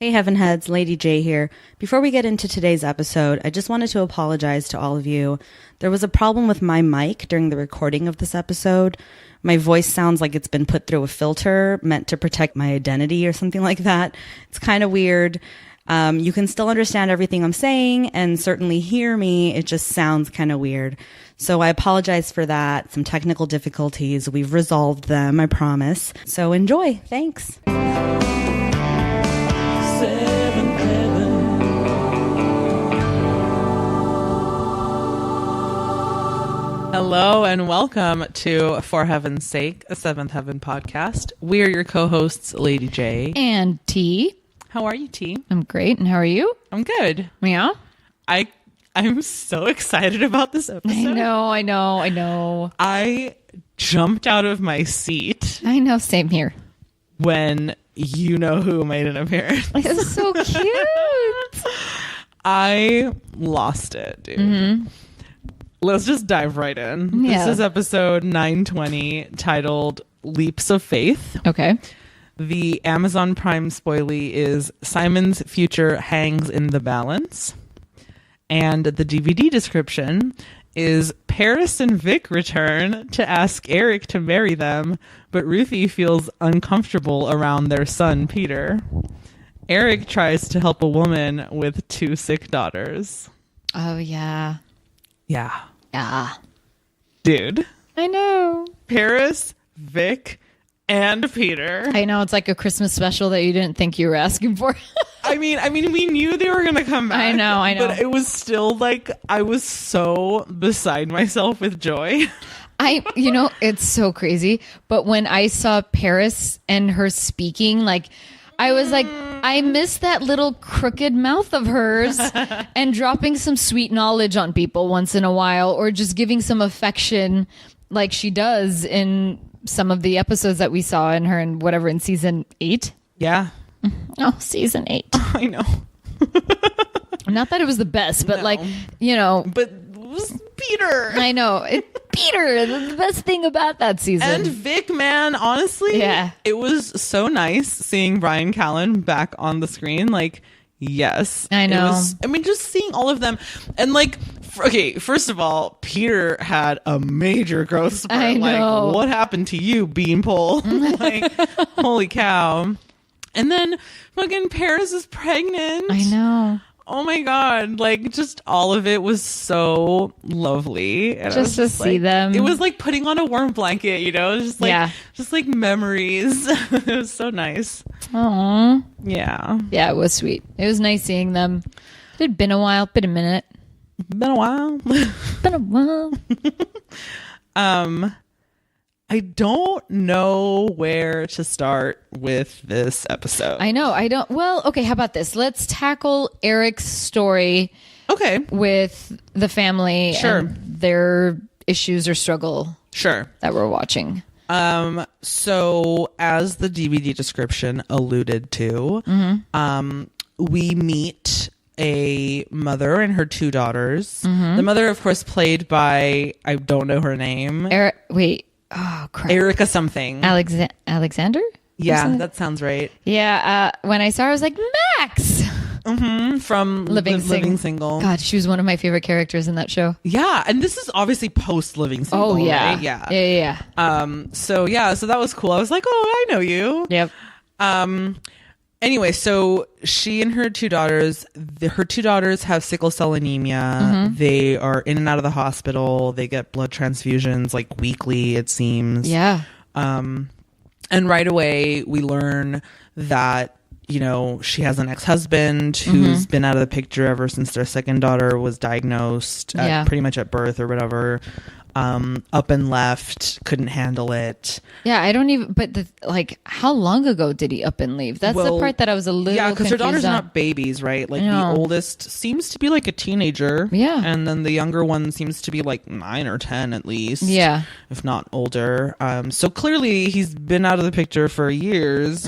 Hey Heaven Heads, Lady J here. Before we get into today's episode, I just wanted to apologize to all of you. There was a problem with my mic during the recording of this episode. My voice sounds like it's been put through a filter meant to protect my identity or something like that. It's kind of weird. You can still understand everything I'm saying and certainly hear me. It just sounds kind of weird. So I apologize for that. Some technical difficulties. We've resolved them, I promise. So enjoy. Thanks. Hello and welcome to For Heaven's Sake, a Seventh Heaven podcast. We are your co-hosts, Lady J. And T. How are you, T? I'm great. And how are you? I'm good. Yeah. I'm so excited about this episode. I know. I jumped out of my seat I know. Same here. when you know who made an appearance. It's so cute. I lost it, dude. Mm-hmm. Let's just dive right in. Yeah. This is episode 920, titled Leaps of Faith. Okay. The Amazon Prime spoilie is Simon's future hangs in the balance. And the DVD description is Paris and Vic return to ask Eric to marry them, but Ruthie feels uncomfortable around their son, Peter. Eric tries to help a woman with two sick daughters. Oh, yeah. Yeah. Yeah. Dude. I know. Paris, Vic, and Peter. I know. It's like a Christmas special that you didn't think you were asking for. I mean, we knew they were going to come back. I know. But it was still like, I was so beside myself with joy. It's so crazy. But when I saw Paris and her speaking, like, I was like, I miss that little crooked mouth of hers and dropping some sweet knowledge on people once in a while, or just giving some affection like she does in some of the episodes that we saw in her and whatever in season 8. Yeah. Oh, season 8. I know. Not that it was the best, but No. But it was Peter. I know. Peter, the best thing about that season. And Vic, man, honestly, Yeah. it was so nice seeing Bryan Callen back on the screen. Like, yes. I know. Just seeing all of them. And like, okay, first of all, Peter had a major growth spurt. I know. Like, what happened to you, Beanpole? Like, holy cow. And then fucking Paris is pregnant. I know. Oh my God. Like, just all of it was so lovely. And I was Just to see them. It was like putting on a warm blanket, you know? Just like memories. It was so nice. Aww. Yeah. Yeah, it was sweet. It was nice seeing them. It had been a while, been a minute. Been a while. Been a while. I don't know where to start with this episode. I know. I don't. Well, okay. How about this? Let's tackle Eric's story Okay. with the family Sure. and their issues or struggle Sure. that we're watching. So as the DVD description alluded to, we meet a mother and her two daughters. The mother, of course, played by, I don't know her name. Eric, wait. Oh, crap. Erica something. Alexander? Yeah, that sounds right. Yeah. When I saw her, I was like, Max! From Living Single. God, she was one of my favorite characters in that show. Yeah, and this is obviously post Living Single. Oh, yeah. Right? Yeah. Yeah. So that was cool. I was like, oh, I know you. Yep. Anyway, so she and her two daughters, her two daughters have sickle cell anemia. They are in and out of the hospital. They get blood transfusions like weekly, it seems. Yeah. And right away, we learn that, she has an ex-husband who's been out of the picture ever since their second daughter was diagnosed pretty much at birth or whatever. Up and left, couldn't handle it. Yeah, I don't even. But how long ago did he up and leave? That's the part that I was a little. Because her daughters confused are on. not babies, right? Like No. the oldest seems to be like a teenager. Yeah. And then the younger one seems to be like 9 or 10 at least. Yeah. If not older. So clearly he's been out of the picture for years.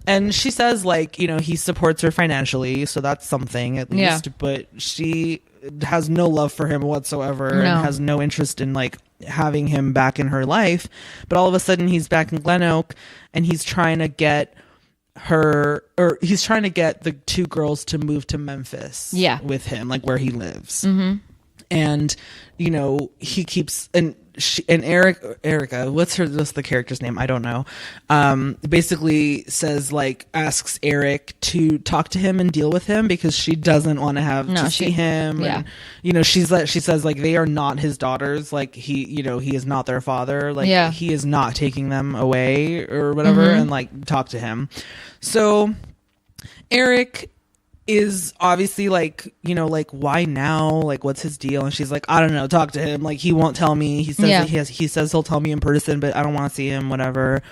And she says he supports her financially. So that's something at least. Yeah. But she has no love for him whatsoever and has no interest in having him back in her life. But all of a sudden he's back in Glen Oak and he's trying to get he's trying to get the two girls to move to Memphis with him, like where he lives. And he keeps and Erica, what's the character's name? I don't know. Basically says, like, asks Eric to talk to him and deal with him because she doesn't want to have to see him. Yeah. And, she says, like, they are not his daughters. Like, he is not their father. Like, he is not taking them away or whatever, and like talk to him. So Eric is obviously like, like, why now? Like, what's his deal? And she's like, I don't know, talk to him. Like, he won't tell me. He says he says he'll tell me in person, but I don't want to see him, whatever.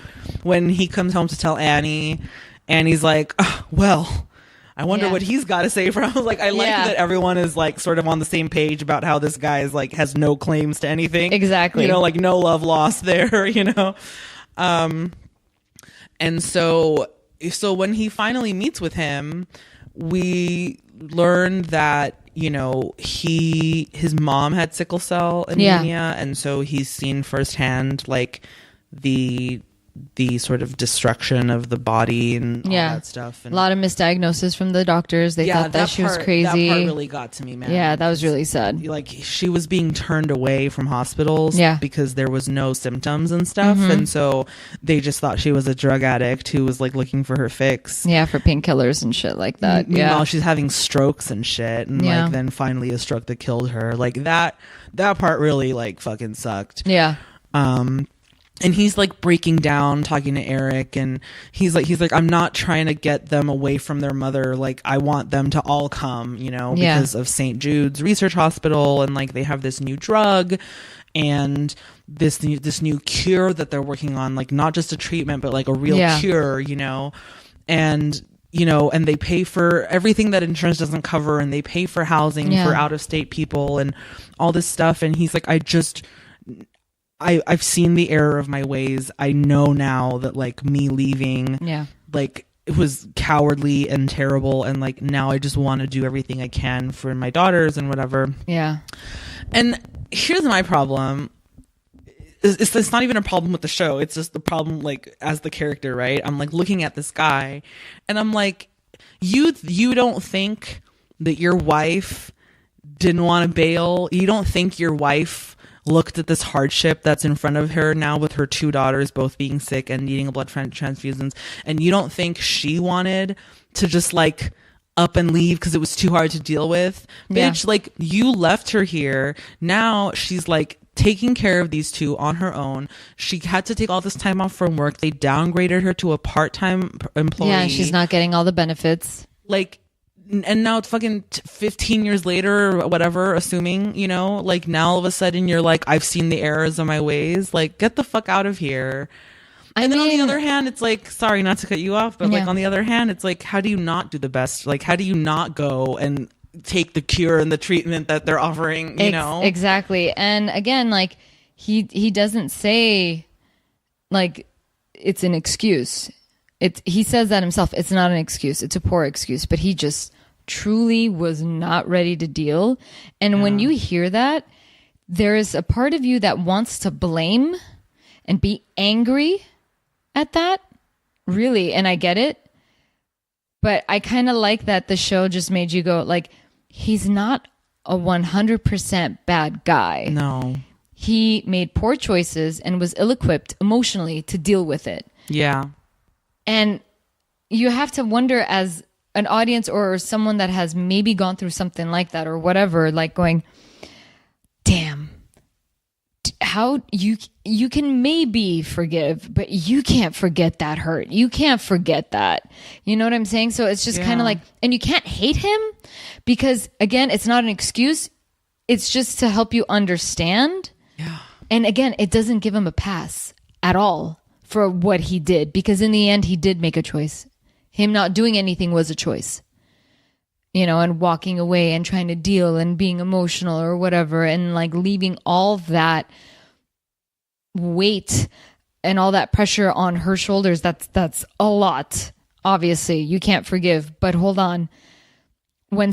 When he comes home to tell Annie, Annie's like, oh, well, I wonder what he's got to say for him. Like, I like that everyone is like sort of on the same page about how this guy is like has no claims to anything. Exactly. Like no love lost there, and so when he finally meets with him, we learned that his mom had sickle cell anemia, and so he's seen firsthand like the sort of destruction of the body and all that stuff. And a lot of misdiagnosis from the doctors. They thought that she was crazy. That part really got to me, man. Yeah, that was really sad. Like, she was being turned away from hospitals because there was no symptoms and stuff, and so they just thought she was a drug addict who was like looking for her fix. Yeah, for painkillers and shit like that. Meanwhile, she's having strokes and shit, and like then finally a stroke that killed her. Like that part really like fucking sucked. Yeah. And he's like breaking down, talking to Eric, and he's like, I'm not trying to get them away from their mother. Like, I want them to all come, because of St. Jude's Research Hospital, and like they have this new drug and this new cure that they're working on, like not just a treatment, but like a real cure, and and they pay for everything that insurance doesn't cover, and they pay for housing for out of state people and all this stuff. And he's like, I've seen the error of my ways. I know now that like me leaving, like it was cowardly and terrible. And like, now I just want to do everything I can for my daughters and whatever. Yeah. And here's my problem. It's not even a problem with the show. It's just the problem, like, as the character, right? I'm like looking at this guy and I'm like, you don't think that your wife didn't want to bail? You don't think your wife looked at this hardship that's in front of her now with her two daughters both being sick and needing blood transfusions, and you don't think she wanted to just like up and leave because it was too hard to deal with? Bitch, like, you left her here. Now she's like taking care of these two on her own. She had to take all this time off from work. They downgraded her to a part-time employee. Yeah, she's not getting all the benefits. Like, and now it's fucking 15 years later or whatever, assuming, like now all of a sudden you're like, I've seen the errors of my ways. Like, get the fuck out of here. And then on the other hand, it's like, sorry not to cut you off, but like on the other hand, it's like, how do you not do the best? Like, how do you not go and take the cure and the treatment that they're offering, Exactly. And again, like he doesn't say like it's an excuse. He says that himself. It's not an excuse. It's a poor excuse, but he just truly was not ready to deal. And when you hear that, there is a part of you that wants to blame and be angry at that. Really. And I get it. But I kind of like that the show just made you go like, he's not a 100% bad guy. No. He made poor choices and was ill-equipped emotionally to deal with it. Yeah. And you have to wonder as an audience or someone that has maybe gone through something like that or whatever, like going, damn, how you can maybe forgive, but you can't forget that hurt. You can't forget that. You know what I'm saying? So it's just kind of like, and you can't hate him because again, it's not an excuse. It's just to help you understand. Yeah. And again, it doesn't give him a pass at all for what he did, because in the end he did make a choice. Him not doing anything was a choice, and walking away and trying to deal and being emotional or whatever, and like leaving all that weight and all that pressure on her shoulders. That's a lot. Obviously you can't forgive, but hold on. When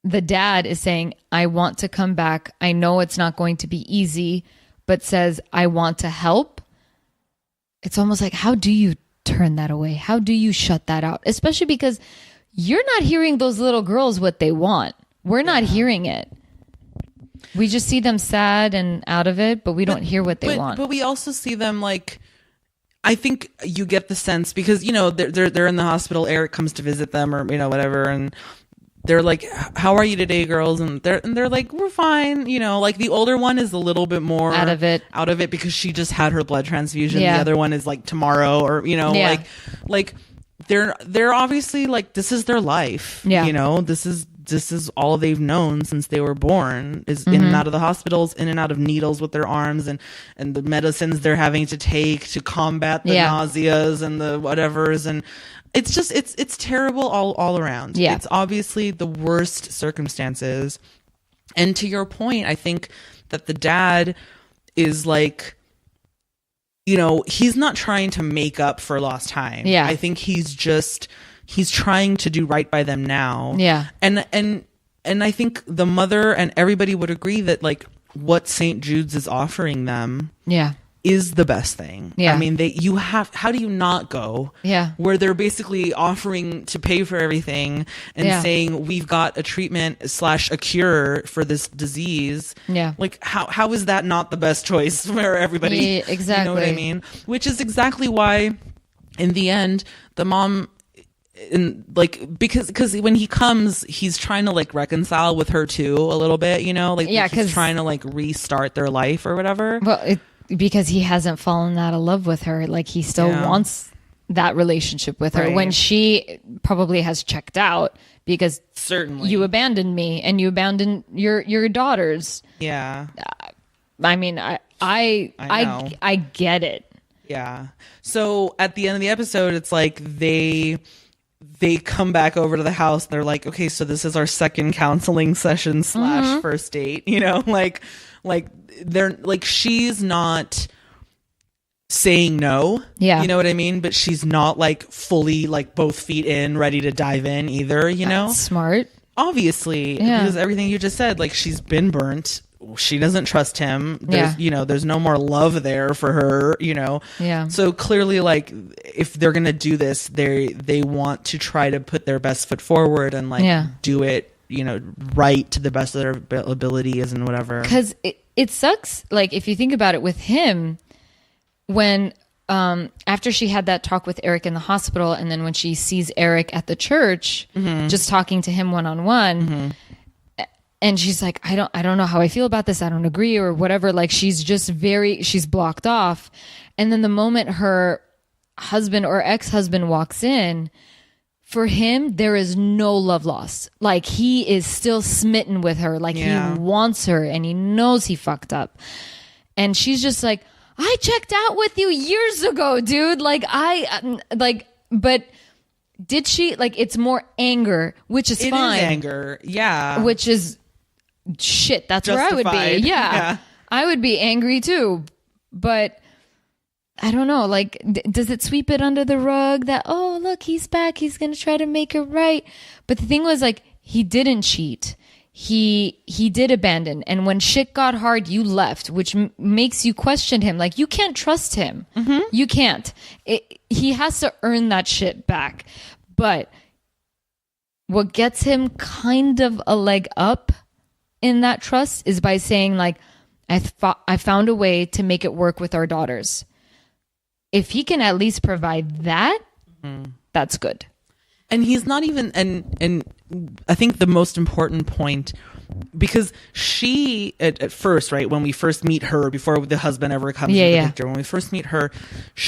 the dad is saying, I want to come back, I know it's not going to be easy, but says, I want to help. It's almost like, how do you turn that away? How do you shut that out? Especially because you're not hearing those little girls what they want. We're not hearing it. We just see them sad and out of it, but we don't hear what they want. But we also see them like, I think you get the sense because, you know, they're in the hospital. Eric comes to visit them or, you know, whatever. And they're like, how are you today, girls? And they're like, we're fine. You know, like the older one is a little bit more out of it because she just had her blood transfusion. Yeah. The other one is like tomorrow or, you know, like they're obviously like, this is their life. Yeah. You know, this is all they've known since they were born is in and out of the hospitals, in and out of needles with their arms and the medicines they're having to take to combat the nauseas and the whatevers. And it's just, it's terrible all around. Yeah. It's obviously the worst circumstances. And to your point, I think that the dad is like, you know, he's not trying to make up for lost time. Yeah. I think he's trying to do right by them now. Yeah. And I think the mother and everybody would agree that like what St. Jude's is offering them is the best thing. Yeah. I mean, how do you not go? Yeah. Where they're basically offering to pay for everything and saying we've got a treatment / a cure for this disease. Yeah. Like how is that not the best choice for everybody? Yeah, exactly. You know what I mean? Which is exactly why in the end, the mom, and like because when he comes he's trying to like reconcile with her too a little bit, you know, like he's trying to like restart their life or whatever. Well, because he hasn't fallen out of love with her, like he still wants that relationship with her when she probably has checked out because certainly you abandoned me and you abandoned your daughters. I mean, I get it. Yeah. So at the end of the episode, it's like they come back over to the house. And they're like, okay, so this is our second counseling session / first date, you know, like they're like, she's not saying no. Yeah. You know what I mean? But she's not like fully like both feet in, ready to dive in either, you know? That's smart. Obviously, because everything you just said, like she's been burnt. She doesn't trust him. There's, you know, there's no more love there for her, you know? Yeah. So clearly, like, if they're going to do this, they want to try to put their best foot forward and, like, do it, you know, right to the best of their abilities and whatever. Because it sucks. Like, if you think about it with him, when, after she had that talk with Eric in the hospital, and then when she sees Eric at the church, just talking to him one-on-one, and she's like, I don't know how I feel about this. I don't agree or whatever. Like she's blocked off. And then the moment her husband or ex-husband walks in, for him, there is no love lost. Like he is still smitten with her. Like he wants her and he knows he fucked up. And she's just like, I checked out with you years ago, dude. Like but did she, like, it's more anger, which is fine. It is anger. Yeah. Which is, shit, that's justified. Where I would be. Yeah. I would be angry too. But I don't know, like, does it sweep it under the rug that, oh, look, he's back. He's going to try to make it right. But the thing was, like, he didn't cheat. He did abandon. And when shit got hard, you left, which makes you question him. Like, you can't trust him. You can't. He has to earn that shit back. But what gets him kind of a leg up in that trust is by saying, like, I found a way to make it work with our daughters. If he can at least provide that, that's good. And he's not even, and I think the most important point, because she, at first, right, when we first meet her, before the husband ever comes into the picture, when we first meet her,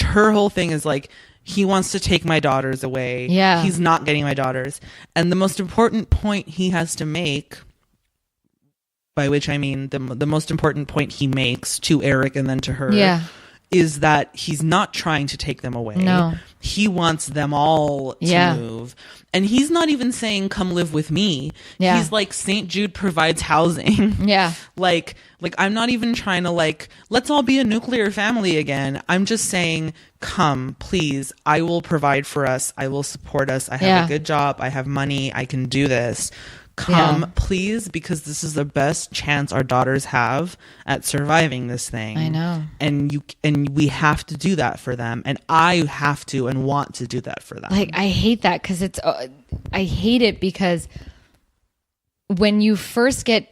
her whole thing is like, he wants to take my daughters away. Yeah. He's not getting my daughters. And the most important point he has to make, by which I mean the most important point he makes to Eric and then to her, is that he's not trying to take them away. No. He wants them all to move. And he's not even saying, come live with me. Yeah. He's like, St. Jude provides housing. Yeah. like I'm not even trying to, like, let's all be a nuclear family again. I'm just saying, come, please. I will provide for us. I will support us. I have a good job. I have money. I can do this. come, Yeah. please, because this is the best chance our daughters have at surviving this thing. I know. And we have to do that for them, and I have to and want to do that for them. Like, I hate that because I hate it because when you first get,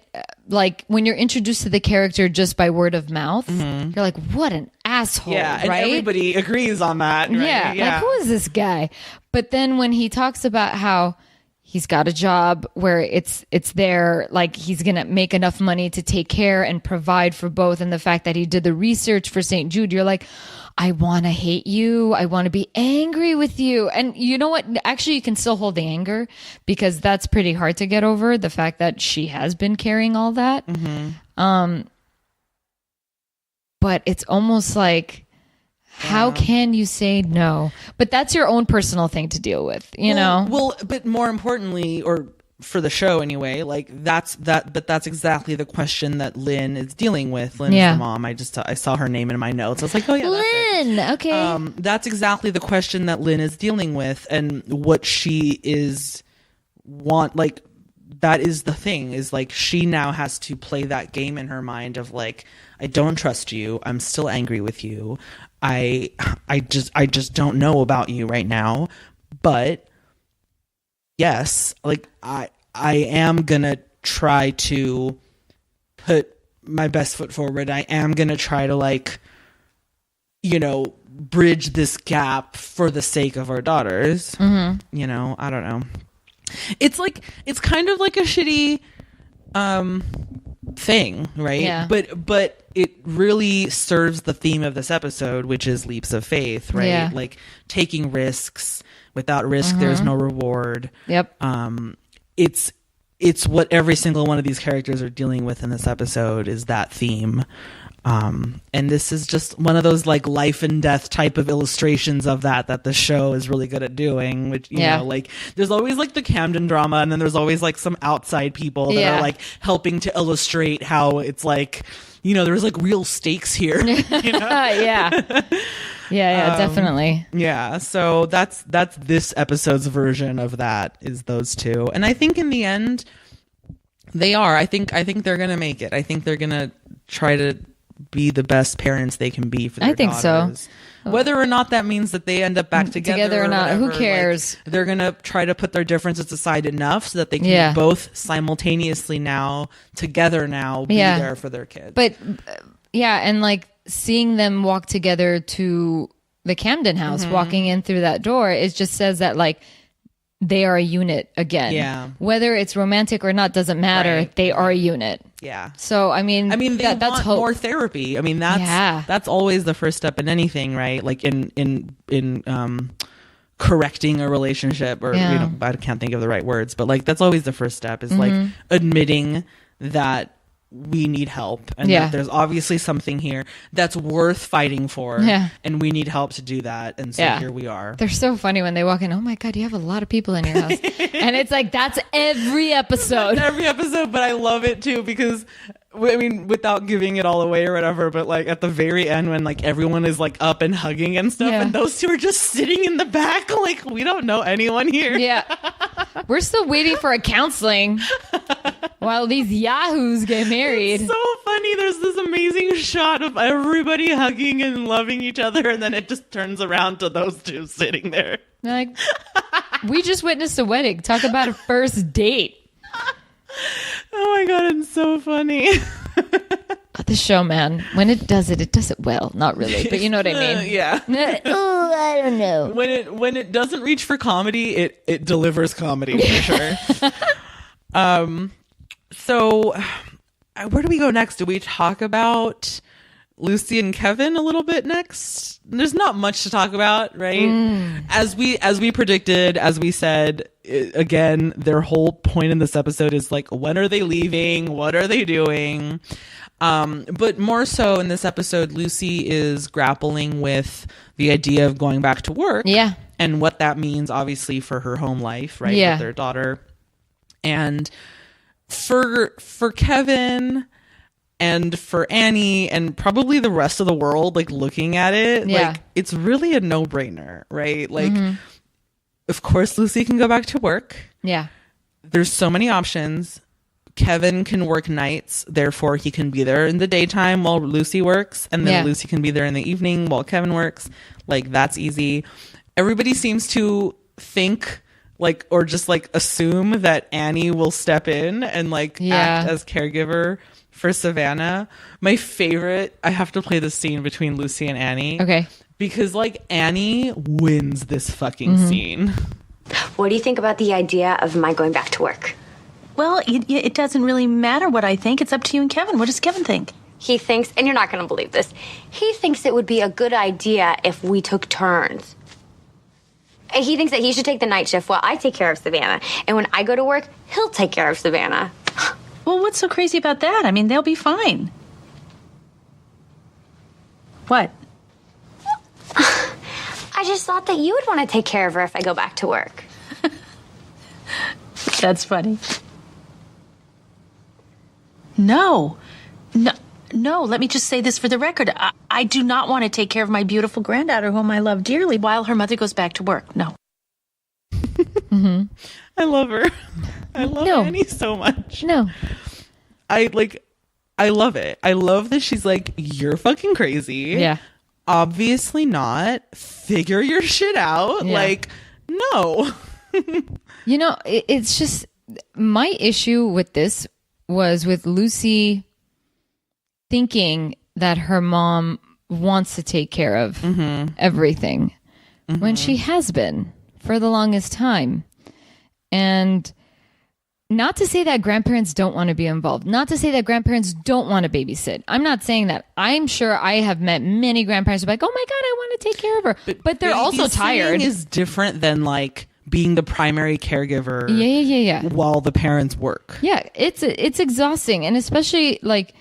like, when you're introduced to the character just by word of mouth, you're like, what an asshole, yeah, and right? everybody agrees on that, right? Yeah, like, who is this guy? But then when he talks about how he's got a job where it's there, like, he's gonna make enough money to take care and provide for both, and the fact that he did the research for St. Jude, you're like, I want to hate you, I want to be angry with you. And you know what, actually you can still hold the anger, because that's pretty hard to get over, the fact that she has been carrying all that. But it's almost like, how can you say no? But that's your own personal thing to deal with, you know? Well, but more importantly, or for the show anyway, like that's exactly the question that Lynn is dealing with. Lynn is the mom. I saw her name in my notes. I was like, oh yeah, that's it. Lynn, okay. That's exactly the question that Lynn is dealing with, and what she is like. That is the thing, is like, she now has to play that game in her mind of like, I don't trust you. I'm still angry with you. I just don't know about you right now. But yes, like, I am gonna try to put my best foot forward. I am gonna try to, like, you know, bridge this gap for the sake of our daughters. You know, I don't know. It's like, it's kind of like a shitty thing, right? Yeah. But it really serves the theme of this episode, which is leaps of faith, right? Yeah. Like, taking risks. Without risk, there's no reward. Yep. It's what every single one of these characters are dealing with in this episode, is that theme. And this is just one of those, like, life and death type of illustrations of that the show is really good at doing, which, you know, like, there's always, like, the Camden drama, and then there's always, like, some outside people that are, like, helping to illustrate how it's, like, you know, there's, like, real stakes here. You know? Yeah, definitely. Yeah, so that's this episode's version of that, is those two. And I think in the end, they are. I think they're gonna make it. I think they're gonna try to be the best parents they can be for their daughters. So. Whether or not that means that they end up back together or not, whatever, who cares? Like, they're gonna try to put their differences aside enough so that they can both simultaneously now, together now, be there for their kids. But and like, seeing them walk together to the Camden house, walking in through that door, it just says that, like, they are a unit again. Yeah. Whether it's romantic or not doesn't matter. Right. They are a unit. Yeah. So I mean, they that's want hope. More therapy. I mean, that's always the first step in anything, right? Like in correcting a relationship, or you know, I can't think of the right words, but like, that's always the first step, is like admitting that we need help, and that there's obviously something here that's worth fighting for, and we need help to do that. And so here we are. They're so funny when they walk in. Oh my God, you have a lot of people in your house. And it's like, that's every episode. That's every episode, but I love it too, because I mean, without giving it all away or whatever, but like at the very end, when like everyone is like up and hugging and stuff, and those two are just sitting in the back, like, we don't know anyone here. Yeah. We're still waiting for a counseling while these yahoos get married. It's so funny. There's this amazing shot of everybody hugging and loving each other, and then it just turns around to those two sitting there. Like, we just witnessed a wedding. Talk about a first date. Oh my God, it's so funny. The show, man, when it does it well. Not really, but you know what I mean. Yeah. Oh, I don't know. When it doesn't reach for comedy, it delivers comedy for sure. So where do we go next? Do we talk about Lucy and Kevin a little bit next? There's not much to talk about, right? As we predicted, as we said, again, their whole point in this episode is like, when are they leaving? What are they doing? But more so in this episode, Lucy is grappling with the idea of going back to work. Yeah. And what that means, obviously, for her home life, right? Yeah. With their daughter. And for Kevin and for Annie and probably the rest of the world, like, looking at it, like, it's really a no-brainer, right? Like, of course, Lucy can go back to work. Yeah. there's so many options. Kevin can work nights, therefore he can be there in the daytime while Lucy works, and then Lucy can be there in the evening while Kevin works. Like, that's easy. Everybody seems to think like, or just like assume that Annie will step in and like act as caregiver for Savannah. My favorite, I have to play the scene between Lucy and Annie. Okay. Because like Annie wins this fucking scene. What do you think about the idea of my going back to work? Well, it doesn't really matter what I think. It's up to you and Kevin. What does Kevin think? He thinks, and you're not going to believe this, he thinks it would be a good idea if we took turns. He thinks that he should take the night shift while I take care of Savannah. And when I go to work, he'll take care of Savannah. Well, what's so crazy about that? I mean, they'll be fine. What? I just thought that you would want to take care of her if I go back to work. That's funny. No, let me just say this for the record. I do not want to take care of my beautiful granddaughter, whom I love dearly, while her mother goes back to work. No. I love her. I love Annie so much. No. I love it. I love that she's like, you're fucking crazy. Yeah. Obviously not. Figure your shit out. Yeah. Like, no. You know, it's just my issue with this was with Lucy thinking that her mom wants to take care of everything when she has been for the longest time. And not to say that grandparents don't want to be involved, not to say that grandparents don't want to babysit. I'm not saying that. I'm sure I have met many grandparents who are like, oh my God, I want to take care of her. But they're also tired. Is different than like being the primary caregiver while the parents work. Yeah, it's exhausting. And especially like,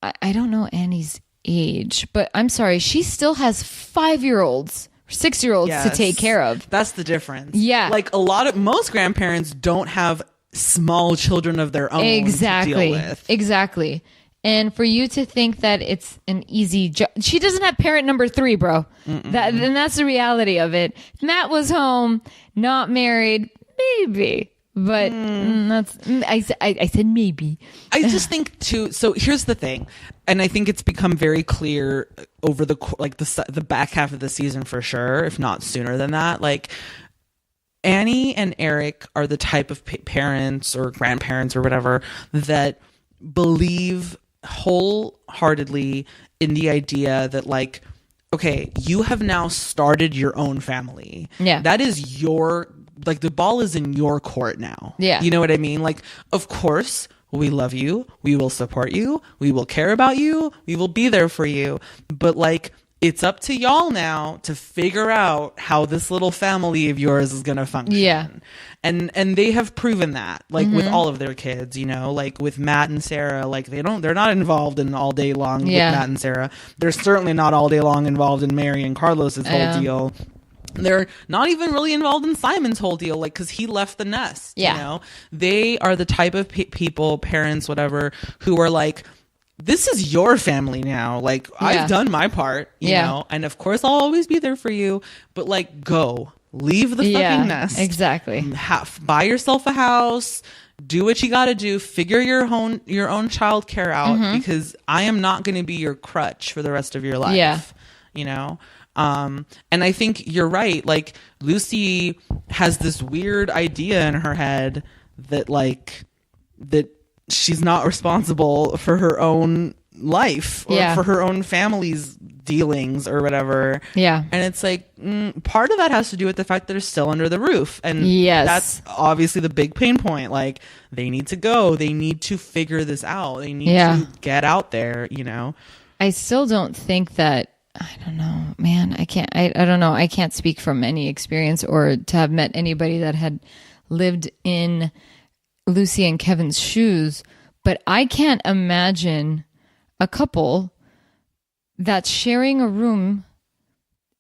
I don't know Annie's age, but I'm sorry, she still has 5-year-olds, 6-year-olds to take care of. That's the difference. Yeah. Like most grandparents don't have small children of their own to deal with. Exactly. And for you to think that it's an easy job, she doesn't have parent number 3, bro. Then that's the reality of it. If Matt was home, not married, maybe. But I said maybe. I just think too. So here's the thing, and I think it's become very clear over the back half of the season for sure, if not sooner than that. Like Annie and Eric are the type of parents or grandparents or whatever that believe wholeheartedly in the idea that like, okay, you have now started your own family. Yeah, that is like the ball is in your court now. Yeah. You know what I mean? Like, of course, we love you. We will support you. We will care about you. We will be there for you. But like, it's up to y'all now to figure out how this little family of yours is going to function. Yeah. And they have proven that, like with all of their kids, you know, like with Matt and Sarah, like they're not involved in all day long with Matt and Sarah. They're certainly not all day long involved in Mary and Carlos's whole deal. They're not even really involved in Simon's whole deal, like, because he left the nest. Yeah. You know, they are the type of people, parents, whatever, who are like, this is your family now. Like, I've done my part, you know, and of course I'll always be there for you. But like, go leave the fucking nest. Exactly. Buy yourself a house. Do what you got to do. Figure your own childcare out, because I am not going to be your crutch for the rest of your life. Yeah. You know. And I think you're right. Like, Lucy has this weird idea in her head that she's not responsible for her own life or for her own family's dealings or whatever. Yeah. And it's like, part of that has to do with the fact that they're still under the roof. And that's obviously the big pain point. Like, they need to go. They need to figure this out. They need to get out there, you know? I still don't think that, I don't know, man. I don't know. I can't speak from any experience or to have met anybody that had lived in Lucy and Kevin's shoes, but I can't imagine a couple that's sharing a room,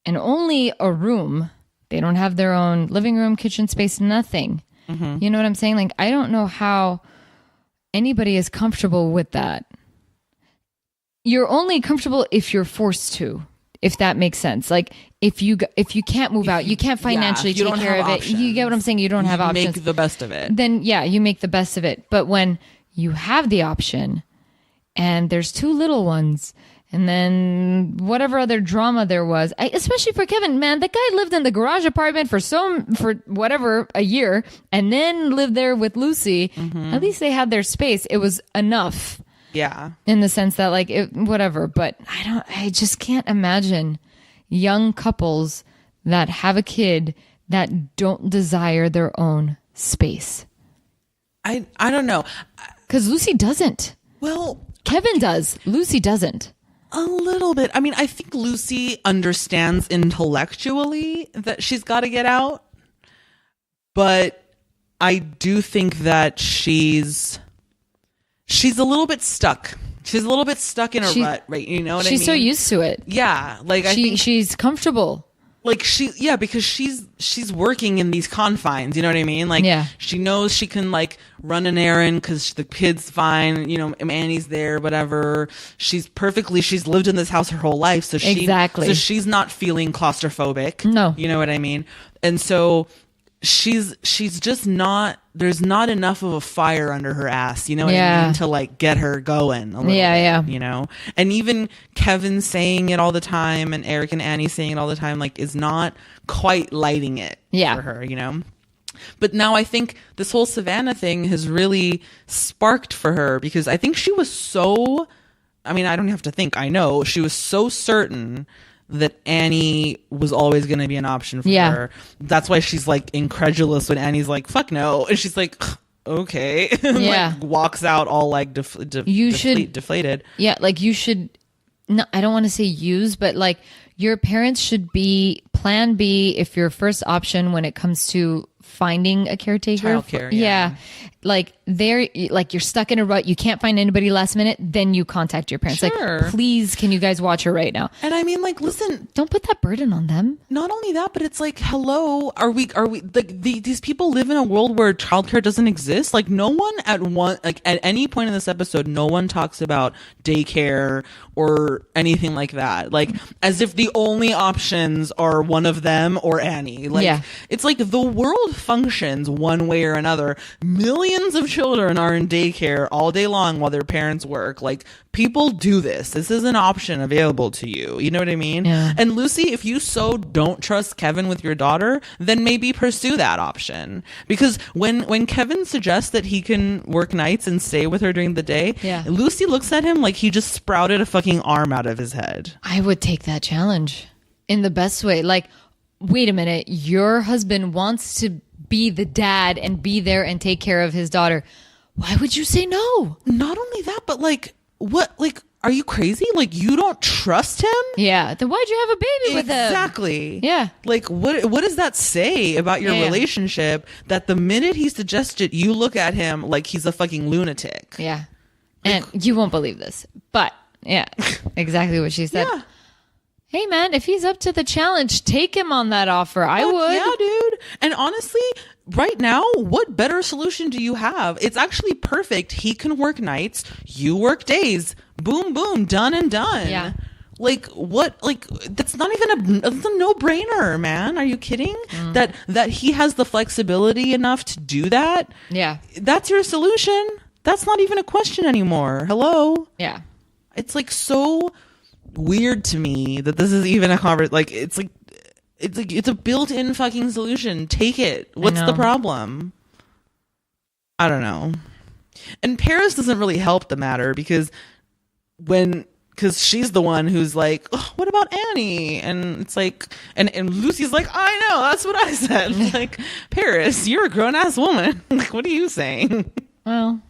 and only a room. They don't have their own living room, kitchen space, nothing. You know what I'm saying? Like, I don't know how anybody is comfortable with that. You're only comfortable if you're forced to. if that makes sense. Like if you can't move out, you can't financially you take don't care have of it. You get what I'm saying? You don't have You options. Make the best of it. Then you make the best of it. But when you have the option and there's two little ones, and then whatever other drama there was, especially for Kevin, man, that guy lived in the garage apartment for whatever, a year, and then lived there with Lucy. At least they had their space. It was enough. Yeah. In the sense that whatever, but I just can't imagine young couples that have a kid that don't desire their own space. I don't know. Because Lucy doesn't. Well, Kevin does. Lucy doesn't. a little bit. I mean, I think Lucy understands intellectually that she's got to get out, but I do think that she's a little bit stuck. She's a little bit stuck in a rut, right? You know what I mean? She's so used to it. Yeah, like I think she's comfortable. like because she's working in these confines, you know what I mean? Like she knows she can like run an errand because the kid's fine, you know, Annie's there, whatever. She's lived in this house her whole life, so she's not feeling claustrophobic. No, you know what I mean? And so she's just not, there's not enough of a fire under her ass, you know what I mean, to like get her going a little bit, you know? And even Kevin saying it all the time and Eric and Annie saying it all the time, like, is not quite lighting it for her, you know? But now I think this whole Savannah thing has really sparked for her, because I think she was so, I mean, I don't have to think, I know, she was so certain that Annie was always going to be an option for her. That's why she's like incredulous when Annie's like, fuck no. And she's like, okay. And like walks out all like deflated. Yeah. Like you should, no, I don't want to say use, but like your parents should be plan B if your first option when it comes to finding a caretaker. Childcare, yeah. Like you're stuck in a rut. You can't find anybody last minute. Then you contact your parents. Sure. Like, please, can you guys watch her right now? And I mean, like, listen, don't put that burden on them. Not only that, but it's like, hello, are we like these people live in a world where childcare doesn't exist? Like no one at any point in this episode, no one talks about daycare or anything like that. Like as if the only options are one of them or Annie. Like it's like the world functions one way or another. Millions of children are in daycare all day long while their parents work. Like people do this. This is an option available to you. You know what I mean? Yeah. And Lucy, if you so don't trust Kevin with your daughter, then maybe pursue that option. Because when Kevin suggests that he can work nights and stay with her during the day, Lucy looks at him like he just sprouted a fucking arm out of his head. I would take that challenge in the best way. Like, wait a minute, your husband wants to be the dad and be there and take care of his daughter. Why would you say no? Not only that, but like, what, like, are you crazy? Like, you don't trust him? Yeah. Then why'd you have a baby with him? Exactly. Yeah. Like, what does that say about your relationship that the minute he suggested, you look at him like he's a fucking lunatic? Yeah. And you won't believe this, but yeah, exactly what she said. Yeah. Hey man, if he's up to the challenge, take him on that offer. I would. Yeah, dude. And honestly, right now, what better solution do you have? It's actually perfect. He can work nights, you work days. Boom, boom, done and done. Yeah. Like what? Like that's not even that's a no-brainer, man. Are you kidding? That he has the flexibility enough to do that? Yeah. That's your solution. That's not even a question anymore. Hello? Yeah. It's like so weird to me that this is even a conversation. Like it's a built-in fucking solution. Take it. What's the problem? I don't know. And Paris doesn't really help the matter because she's the one who's like, oh, what about Annie? And it's like, and Lucy's like, I know, that's what I said. Like, Paris, you're a grown-ass woman. Like, what are you saying? Well,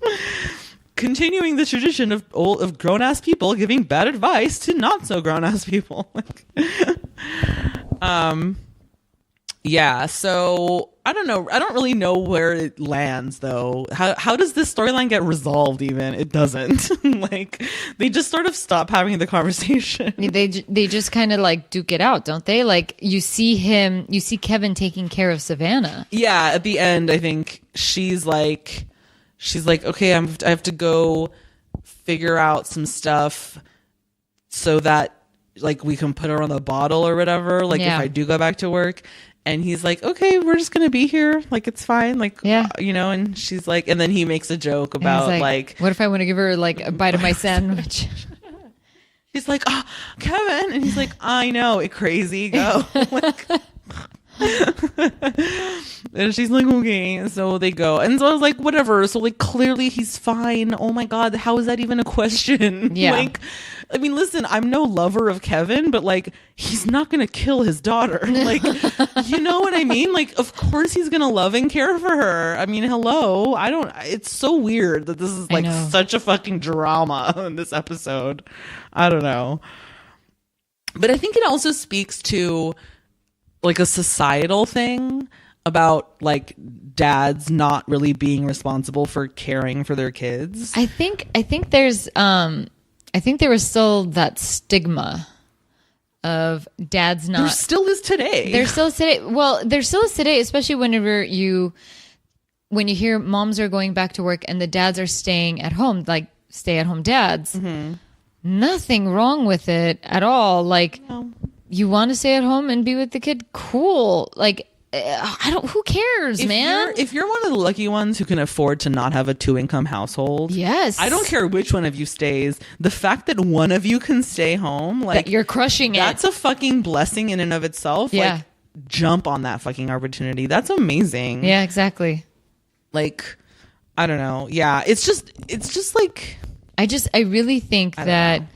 continuing the tradition of grown-ass people giving bad advice to not so grown-ass people. Yeah, so I don't know. I don't really know where it lands though. How does this storyline get resolved even? It doesn't. Like they just sort of stop having the conversation. they just kind of like duke it out, don't they? Like you see Kevin taking care of Savannah. Yeah, at the end I think she's like, okay, I have to go figure out some stuff so that like we can put her on the bottle or whatever, like Yeah. if I do go back to work. And he's like, okay, we're just gonna be here, like it's fine, like Yeah. you know. And she's like, and then he makes a joke And about he's like what if I want to give her like a bite of my sandwich? he's like, oh, Kevin, and he's like, I know, it crazy, go. Like, and she's like, okay, so they go, and so I was like, whatever. So like, clearly he's fine. Oh my god, how is that even a question? Yeah. Like, I mean, listen, I'm no lover of Kevin, but like, he's not gonna kill his daughter. Like, you know what I mean? Like, of course he's gonna love and care for her. I mean, hello. I don't. It's so weird that this is like know. such a fucking drama in this episode. I don't know. But I think it also speaks to like a societal thing about like dads not really being responsible for caring for their kids. I think there's I think there was still that stigma of dads There not. still is today. There still is today. Well, there still is today, especially whenever when you hear moms are going back to work and the dads are staying at home, like stay-at-home dads. Mm-hmm. Nothing wrong with it at all. Like, you want to stay at home and be with the kid? Cool. Like, I don't. Who cares, man? If you're one of the lucky ones who can afford to not have a 2-income household, Yes. I don't care which one of you stays. The fact that one of you can stay home, like That you're crushing it. that's a fucking blessing in and of itself. Yeah. Like, jump on that fucking opportunity. That's amazing. Yeah, exactly. Like, I don't know. Yeah, it's just like. I really think don't that know.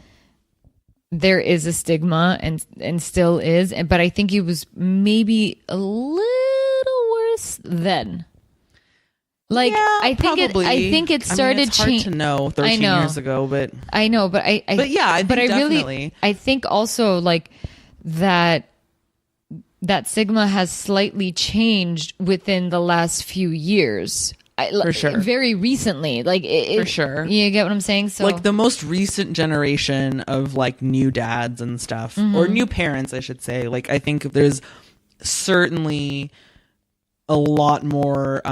there is a stigma and still is, but I think it was maybe a little worse then. Like, Yeah, I think probably. I think it started I mean, it's hard to know 13 know. years ago, but I know, but But yeah, I think really, definitely. I think also like that stigma has slightly changed within the last few years. For sure. Very recently, like For sure. You get what I'm saying? So like the most recent generation of like new dads and stuff, Mm-hmm. or new parents, I should say. Like, I think there's certainly a lot more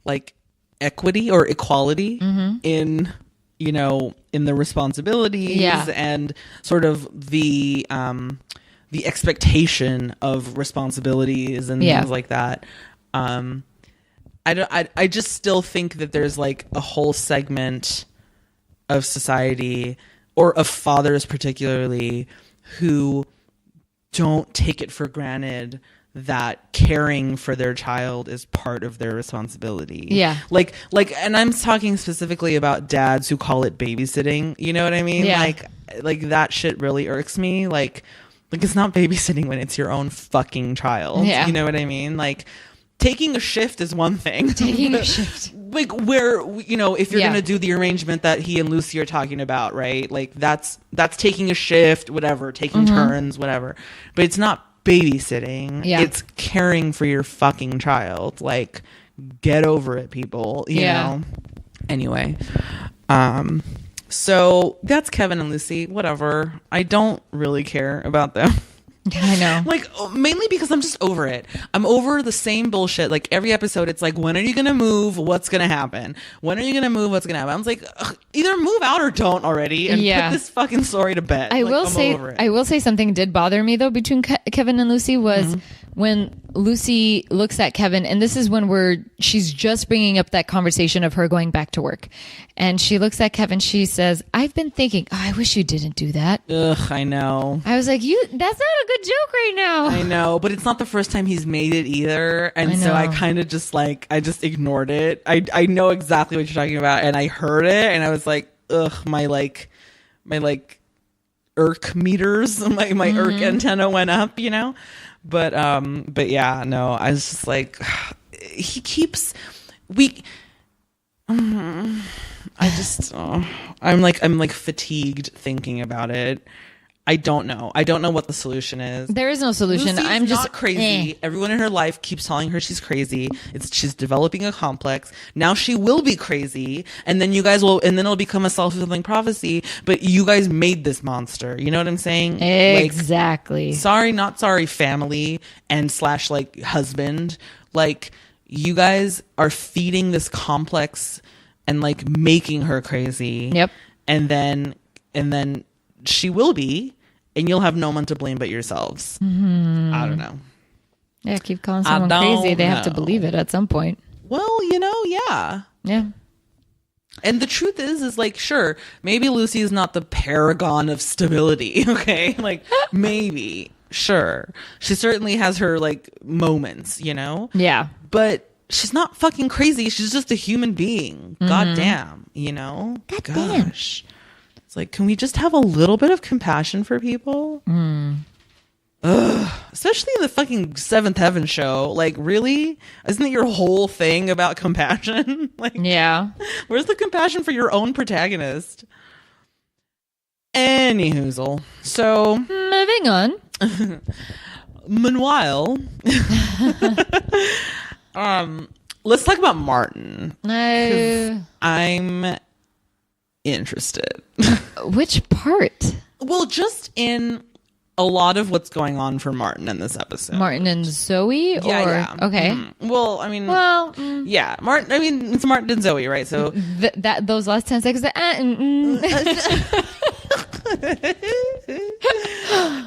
like equity or equality in, you know, in the responsibilities Yeah. and sort of the expectation of responsibilities and Yeah. things like that. I just still think that there's like a whole segment of society, or of fathers particularly, who don't take it for granted that caring for their child is part of their responsibility. Yeah. Like, and I'm talking specifically about dads who call it babysitting. You know what I mean? Yeah. Like that shit really irks me. Like it's not babysitting when it's your own fucking child. Yeah. You know what I mean? Like, taking a shift is one thing. Taking a shift. Like, where, you know, if you're Yeah. going to do the arrangement that he and Lucy are talking about, right? Like, that's taking a shift, whatever, taking turns, whatever. But it's not babysitting. Yeah. It's caring for your fucking child. Like, get over it, people. You Yeah. know? Anyway. So that's Kevin and Lucy. Whatever. I don't really care about them. I know. Like, mainly because I'm just over it. I'm over the same bullshit. Like, every episode, it's like, when are you gonna move? What's gonna happen? When are you gonna move? What's gonna happen? I'm like, ugh, either move out or don't already, and Yeah. put this fucking story to bed. I Like, will I'm say, over it. I will say something did bother me though between Kevin and Lucy was Mm-hmm. when Lucy looks at Kevin, and this is when she's just bringing up that conversation of her going back to work, and she looks at Kevin. She says, "I've been thinking, oh, I wish you didn't do that." Ugh, I know. I was like, that's not a good joke right now. I know, but it's not the first time he's made it either, and I so I know. kind of just like, I just ignored it. I know exactly what you're talking about, and I heard it, and I was like, ugh, my irk meters, my irk antenna went up, you know. But yeah, no, I was just like, he keeps I'm like fatigued thinking about it. I don't know what the solution is. There is no solution. Lucy's I'm just not crazy. Everyone in her life keeps telling her she's crazy. She's developing a complex. Now she will be crazy, and then and then it'll become a self-fulfilling prophecy. But you guys made this monster. You know what I'm saying? Exactly. Like, sorry, not sorry, family and / like husband. Like, you guys are feeding this complex and like making her crazy. Yep. And then she will be, and you'll have no one to blame but yourselves. I don't know. Yeah, keep calling someone crazy. They have to know. believe it at some point. Well, yeah. Yeah. And the truth is like, sure, maybe Lucy is not the paragon of stability, okay? Like, maybe, sure. She certainly has her, like, moments, Yeah. But she's not fucking crazy. She's just a human being. God damn, Gosh. It's like, can we just have a little bit of compassion for people? Ugh. Especially in the fucking Seventh Heaven show. Like, really? Isn't it your whole thing about compassion? Like, Yeah. where's the compassion for your own protagonist? Anyhoozle. So, Moving on. meanwhile, let's talk about Martin. I'm interested. Which part? Well, just in a lot of what's going on for Martin in this episode. Martin and Zoe? Yeah. Okay. Mhm. Well, I mean, Well, yeah, Martin. I mean, it's Martin and Zoe, right? So those last 10 seconds.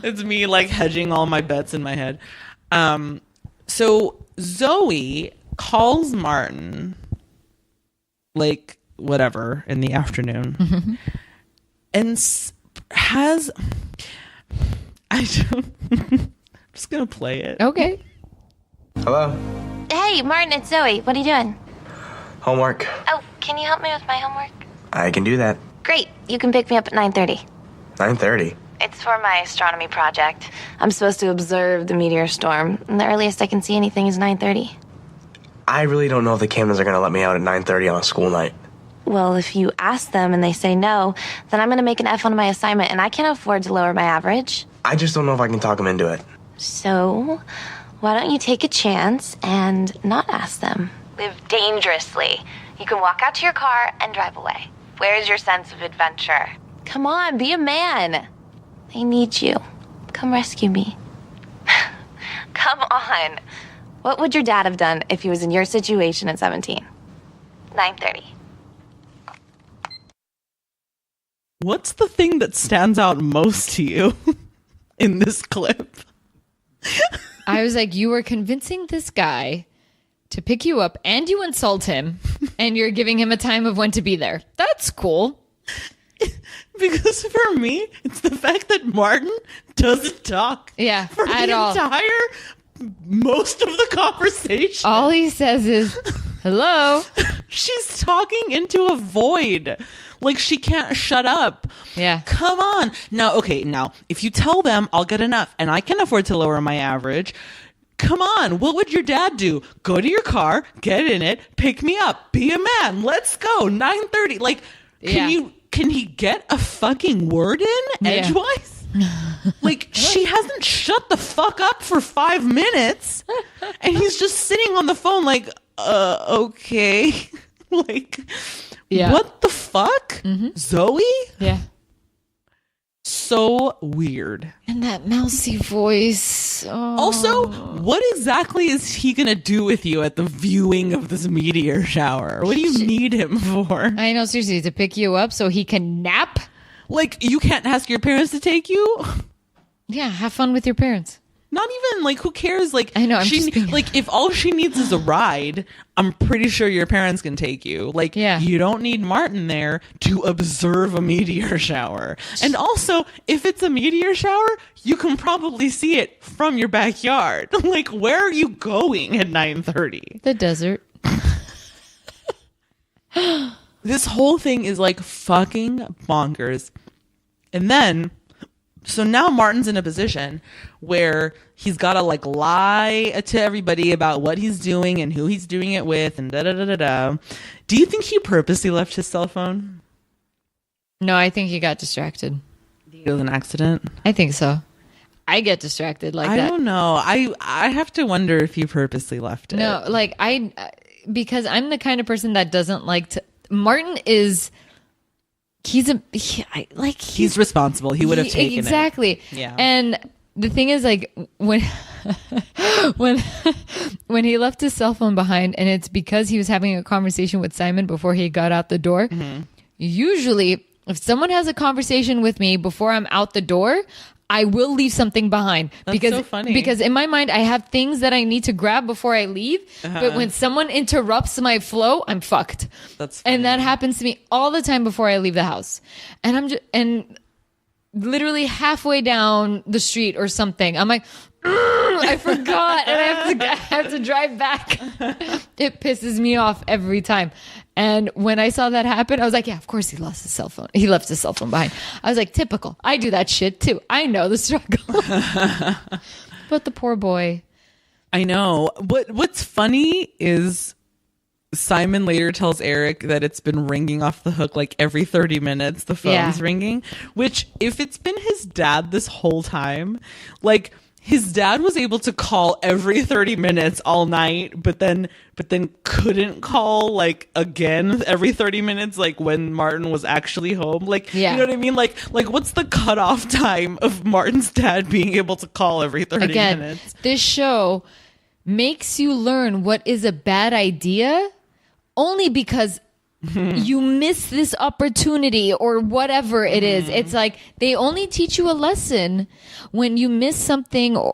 it's me like hedging all my bets in my head. So Zoe calls Martin like whatever in the afternoon, and has I'm just gonna play it. Okay. Hello? Hey, Martin, it's Zoe. What are you doing? Homework. Oh, can you help me with my homework? I can do that. Great. You can pick me up at 9:30. 9:30. It's for my astronomy project. I'm supposed to observe the meteor storm, and the earliest I can see anything is 9:30. I really don't know if the Camdens are going to let me out at 9:30 on a school night. Well, if you ask them and they say no, then I'm going to make an F on my assignment, and I can't afford to lower my average. I just don't know if I can talk them into it. So, why don't you take a chance and not ask them? Live dangerously. You can walk out to your car and drive away. Where's your sense of adventure? Come on, be a man. They need you. Come rescue me. Come on. What would your dad have done if he was in your situation at 17? 9:30. What's the thing that stands out most to you in this clip? I was like, you were convincing this guy to pick you up and you insult him and you're giving him a time of when to be there. That's cool. Because for me, it's the fact that Martin doesn't talk. Yeah, for at the all. most of the conversation. All he says is, hello. She's talking into a void. Like, she can't shut up. Yeah. Come on. Now, if you tell them I'll get enough and I can afford to lower my average, come on. What would your dad do? Go to your car, get in it, pick me up, be a man. Let's go. 9:30. Like, can he get a fucking word in edgewise? Like, she hasn't shut the fuck up for 5 minutes and he's just sitting on the phone like, okay. Like, what the fuck? Zoe? Yeah. So weird. And that mousy voice. Oh. Also, what exactly is he gonna do with you at the viewing of this meteor shower? What do you need him for? I know, seriously, to pick you up so he can nap? Like, you can't ask your parents to take you? Yeah, have fun with your parents. Not even, like, who cares? Like, I know, I'm just being- like, if all she needs is a ride, I'm pretty sure your parents can take you. Like, you don't need Martin there to observe a meteor shower. And also, if it's a meteor shower, you can probably see it from your backyard. Like, where are you going at 9:30? The desert. This whole thing is, like, fucking bonkers. And then... So now Martin's in a position where he's got to like lie to everybody about what he's doing and who he's doing it with and da-da-da-da-da. Do you think he purposely left his cell phone? No, I think he got distracted. It was an accident? I think so. I get distracted like that. I don't know. I have to wonder if he purposely left it. No, like because I'm the kind of person that doesn't like to. Martin is... He's responsible. He would have taken exactly. it. Yeah. And the thing is, like, when when he left his cell phone behind, and it's because he was having a conversation with Simon before he got out the door. Mm-hmm. Usually, If someone has a conversation with me before I'm out the door, I will leave something behind. That's so funny. Because in my mind, I have things that I need to grab before I leave. But when someone interrupts my flow, I'm fucked. That's funny. And that happens to me all the time before I leave the house. And I'm just, and literally halfway down the street or something, I'm like, I forgot, and I have to drive back. It pisses me off every time. And when I saw that happen, I was like, yeah, of course he lost his cell phone. He left his cell phone behind. I was like, typical. I do that shit too. I know the struggle. But the poor boy. I know. What's funny is Simon later tells Eric that it's been ringing off the hook like every 30 minutes. The phone's ringing, which if it's been his dad this whole time, like his dad was able to call every 30 minutes all night, but then couldn't call like again every 30 minutes, like when Martin was actually home. Like, you know what I mean? Like what's the cutoff time of Martin's dad being able to call every 30 minutes? This show makes you learn what is a bad idea only because you miss this opportunity or whatever it is. It's like they only teach you a lesson when you miss something.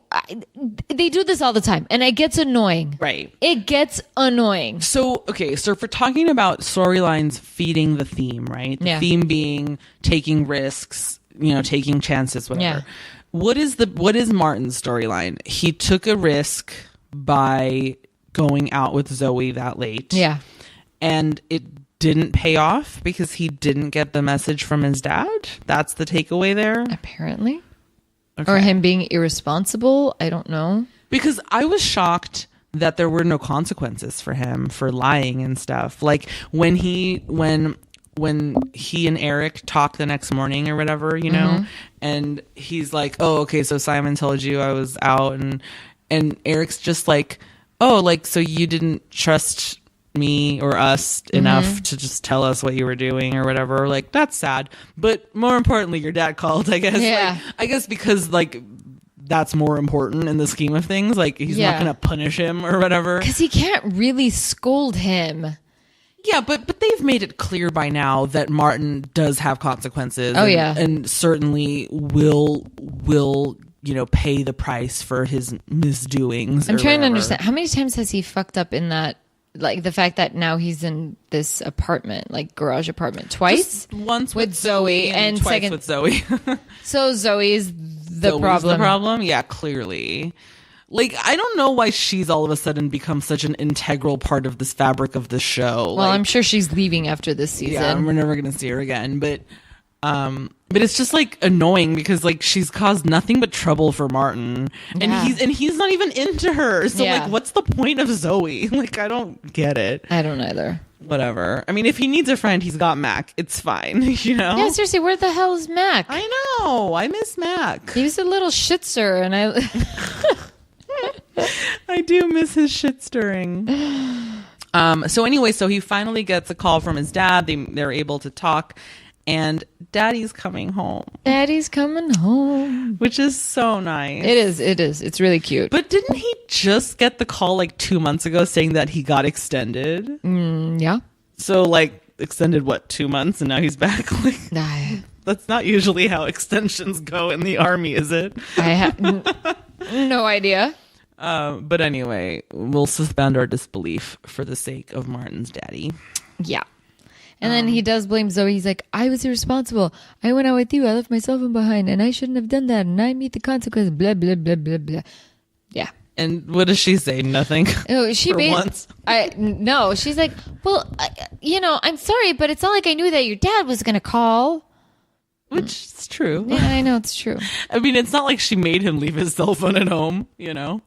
They do this all the time, and it gets annoying. Right. It gets annoying. So, okay, so if we're talking about storylines feeding the theme, right? The theme being taking risks, taking chances, whatever. Yeah. What is Martin's storyline? He took a risk by going out with Zoe that late. Yeah. And it didn't pay off because he didn't get the message from his dad. That's the takeaway there. Apparently. Okay. Or him being irresponsible. I don't know. Because I was shocked that there were no consequences for him for lying and stuff. Like when he and Eric talk the next morning or whatever, and he's like, oh, okay, so Simon told you I was out, and Eric's just like, oh, like, so you didn't trust me or us enough to just tell us what you were doing or whatever. Like, that's sad. But more importantly, your dad called, I guess. Yeah. Like, I guess because like that's more important in the scheme of things. Like, he's not going to punish him or whatever. Because he can't really scold him. Yeah, but they've made it clear by now that Martin does have consequences. Oh, and certainly will pay the price for his misdoings. I'm trying to whatever. understand, how many times has he fucked up in that? Like the fact that now he's in this apartment, like garage apartment, twice. Just once with Zoe and twice second with Zoe. So Zoe's the Zoe's problem. The problem, yeah, clearly. Like, I don't know why she's all of a sudden become such an integral part of this fabric of the show. Well, I'm sure she's leaving after this season. Yeah, we're never gonna see her again. But it's just like annoying because like she's caused nothing but trouble for Martin, and he's not even into her. So like, what's the point of Zoe? Like, I don't get it. I don't either. Whatever. I mean, if he needs a friend, he's got Mac. It's fine. Yeah, seriously, where the hell is Mac? I know. I miss Mac. He was a little shitster, and I do miss his shit stirring. So anyway, so he finally gets a call from his dad. They're able to talk, and Daddy's coming home. Daddy's coming home, which is so nice. It is. It's really cute. But didn't he just get the call like 2 months ago saying that he got extended? Yeah. So like extended 2 months, and now he's back. Like, that's not usually how extensions go in the army, is it? I have no idea. But anyway, we'll suspend our disbelief for the sake of Martin's daddy. Yeah. And then he does blame Zoe. He's like, I was irresponsible. I went out with you. I left my cell phone behind, and I shouldn't have done that. And I meet the consequences. Blah, blah, blah, blah, blah. Yeah. And what does she say? Nothing. Oh, she once. No, she's like, well, I'm sorry, but it's not like I knew that your dad was going to call. Which is true. Yeah, I know it's true. I mean, it's not like she made him leave his cell phone at home, you know?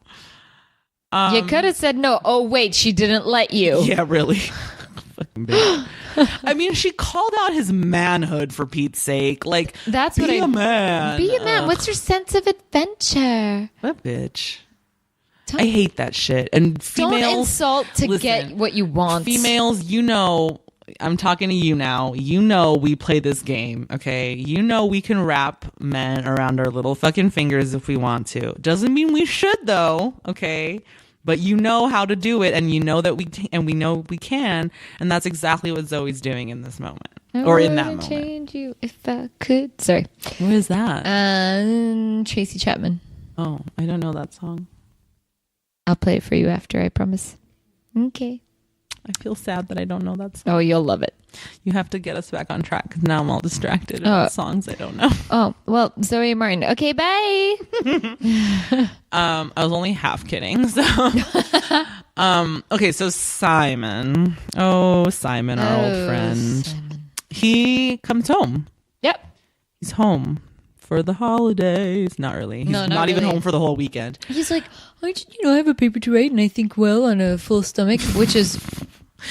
You could have said no. Oh, wait, she didn't let you. Yeah, really. Fucking bitch. I mean, she called out his manhood, for Pete's sake. Like, that's be a man. Be a man. What's your sense of adventure? That bitch. I hate that shit. And females, don't insult to get what you want. Females, I'm talking to you now. We play this game, okay? We can wrap men around our little fucking fingers if we want to. Doesn't mean we should, though, okay? But you know how to do it, and you know that we know we can, and that's exactly what Zoe's doing in this moment. Or in that wouldn't moment. change you if I could. Sorry. What is that? Tracy Chapman. Oh, I don't know that song. I'll play it for you after, I promise. Okay. I feel sad that I don't know that song. Oh, you'll love it. You have to get us back on track because now I'm all distracted about songs I don't know. Oh, well, Zoe Martin. Okay, bye. I was only half kidding. So, okay, so Simon. Oh, Simon, our old friend. Simon. He comes home. Yep. He's home for the holidays. Not really. He's No, not not even really. home for the whole weekend. He's like, I have a paper to write and I think well on a full stomach, which is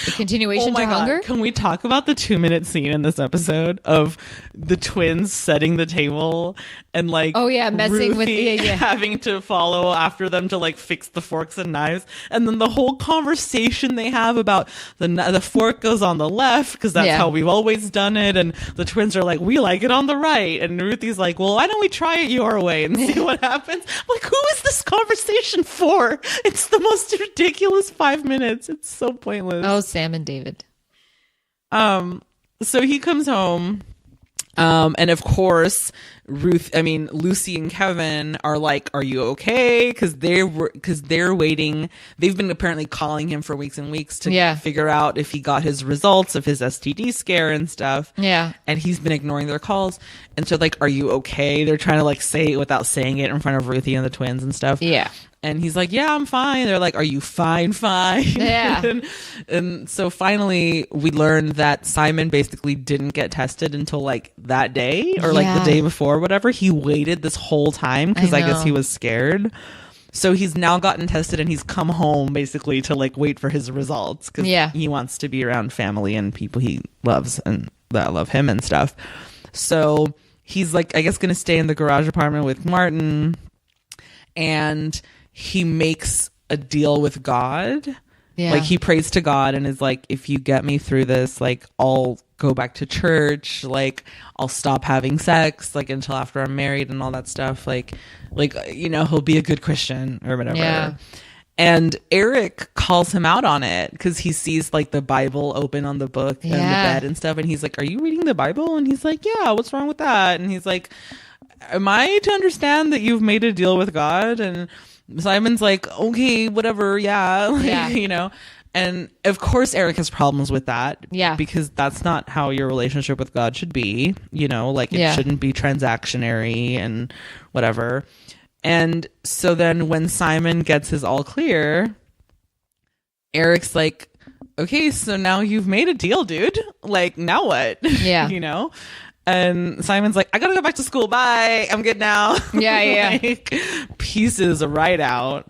a continuation to hunger. Can we talk about the 2-minute scene in this episode of the twins setting the table and like messing with Ruthie having to follow after them to like fix the forks and knives, and then the whole conversation they have about the fork goes on the left because that's how we've always done it, and the twins are like, we like it on the right, and Ruthie's like, well, why don't we try it your way and see what happens? I'm like, who is this conversation for? It's the most ridiculous 5 minutes. It's so pointless. Oh, Sam and David. So he comes home, and of course, Lucy and Kevin are like, "Are you okay?" Because they're waiting. They've been apparently calling him for weeks and weeks to figure out if he got his results of his STD scare and stuff. Yeah, and he's been ignoring their calls. And so, like, "Are you okay?" They're trying to like say it without saying it in front of Ruthie and the twins and stuff. Yeah. And he's like, yeah, I'm fine. They're like, are you fine? Yeah. and so finally we learned that Simon basically didn't get tested until like that day or like the day before, whatever. He waited this whole time because I guess he was scared. So he's now gotten tested and he's come home basically to like wait for his results because he wants to be around family and people he loves and that love him and stuff. So he's like, I guess, going to stay in the garage apartment with Martin, and he makes a deal with God. Yeah. Like he prays to God and is like, if you get me through this, like I'll go back to church, like I'll stop having sex, like until after I'm married and all that stuff. Like, you know, he'll be a good Christian or whatever. Yeah. And Eric calls him out on it because he sees like the Bible open on the book and the bed and stuff. And he's like, are you reading the Bible? And he's like, yeah, what's wrong with that? And he's like, am I to understand that you've made a deal with God? And Simon's like, okay, whatever. Yeah. Like, you know, and of course Eric has problems with that. Yeah. Because that's not how your relationship with God should be, you know, like it shouldn't be transactionary and whatever. And so then when Simon gets his all clear, Eric's like, okay, so now you've made a deal, dude. Like, now what? Yeah. You know? And Simon's like, I gotta go back to school. Bye. I'm good now. Yeah, like, pieces right out.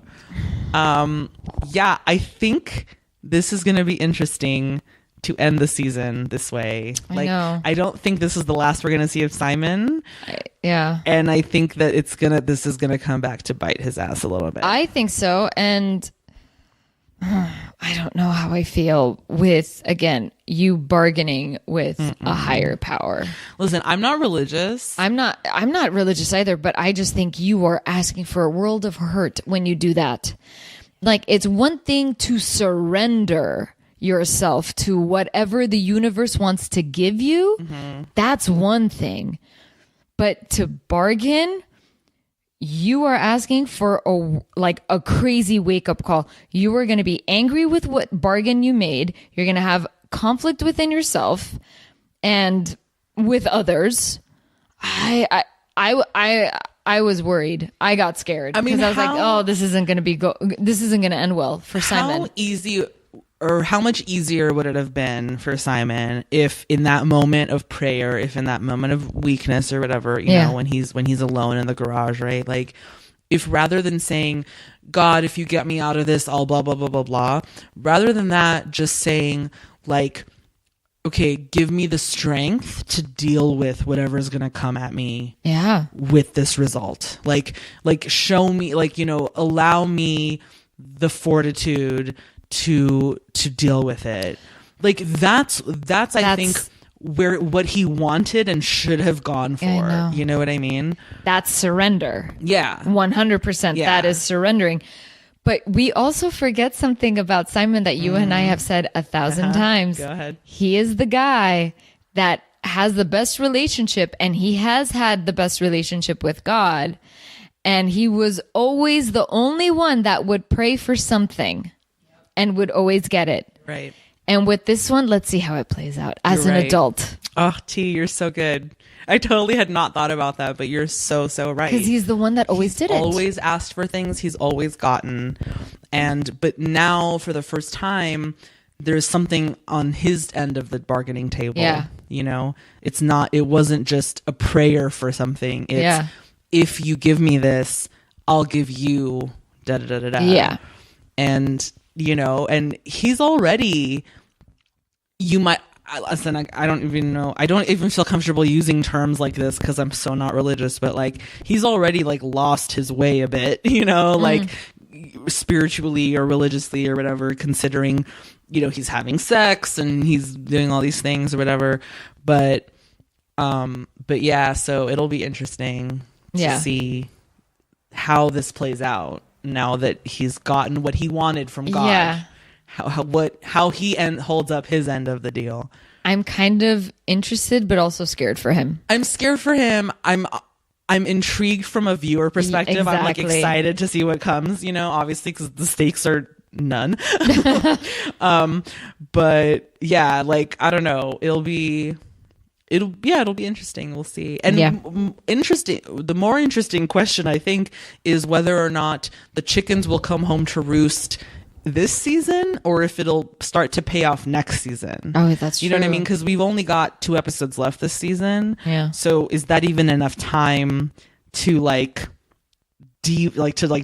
I think this is gonna be interesting to end the season this way. Like, I don't think this is the last we're gonna see of Simon. And I think that this is gonna come back to bite his ass a little bit. I think so. And I don't know how I feel with, again, you bargaining with a higher power. Listen, I'm not religious. I'm not religious either, but I just think you are asking for a world of hurt when you do that. Like, it's one thing to surrender yourself to whatever the universe wants to give you. That's one thing. But to bargain, you are asking for a crazy wake-up call. You are going to be angry with what bargain you made. You're going to have conflict within yourself and with others. I was worried. I got scared. Because I was like, oh, this isn't going to end well for Simon. How much easier would it have been for Simon if in that moment of prayer, if in that moment of weakness or whatever, you know, when he's alone in the garage, right? Like, if rather than saying, God, if you get me out of this, I'll blah, blah, blah, blah, blah, rather than that, just saying like, okay, give me the strength to deal with whatever is going to come at me with this result. Like show me, like, you know, allow me the fortitude to deal with it. Like that's I think what he wanted and should have gone for. You know what I mean? That's surrender. Yeah. 100%. Yeah. That is surrendering. But we also forget something about Simon that you and I have said 1,000 times. Go ahead. He is the guy that has the best relationship, and he has had the best relationship with God. And he was always the only one that would pray for something and would always get it. Right. And with this one, let's see how it plays out as an adult. Oh, T, you're so good. I totally had not thought about that, but you're so right. Because he's the one that always did it. Always asked for things. He's always gotten. But now for the first time, there's something on his end of the bargaining table. Yeah. You know, it wasn't just a prayer for something. It's, if you give me this, I'll give you da da da da da. Yeah. And, you know, and he's already, listen, I don't even know. I don't even feel comfortable using terms like this because I'm so not religious, but like he's already like lost his way a bit, you know, like spiritually or religiously or whatever, considering, you know, he's having sex and he's doing all these things or whatever. But yeah, so it'll be interesting to see how this plays out now that he's gotten what he wanted from God. Yeah. How he holds up his end of the deal. I'm kind of interested, but also scared for him. I'm scared for him. I'm intrigued from a viewer perspective. Exactly. I'm like excited to see what comes, you know, obviously because the stakes are none. But yeah, like, I don't know. It'll be interesting. We'll see. And the more interesting question, I think, is whether or not the chickens will come home to roost this season or if it'll start to pay off next season. Oh, that's true. You know what I mean? Because we've only got 2 episodes left this season. Yeah. So is that even enough time to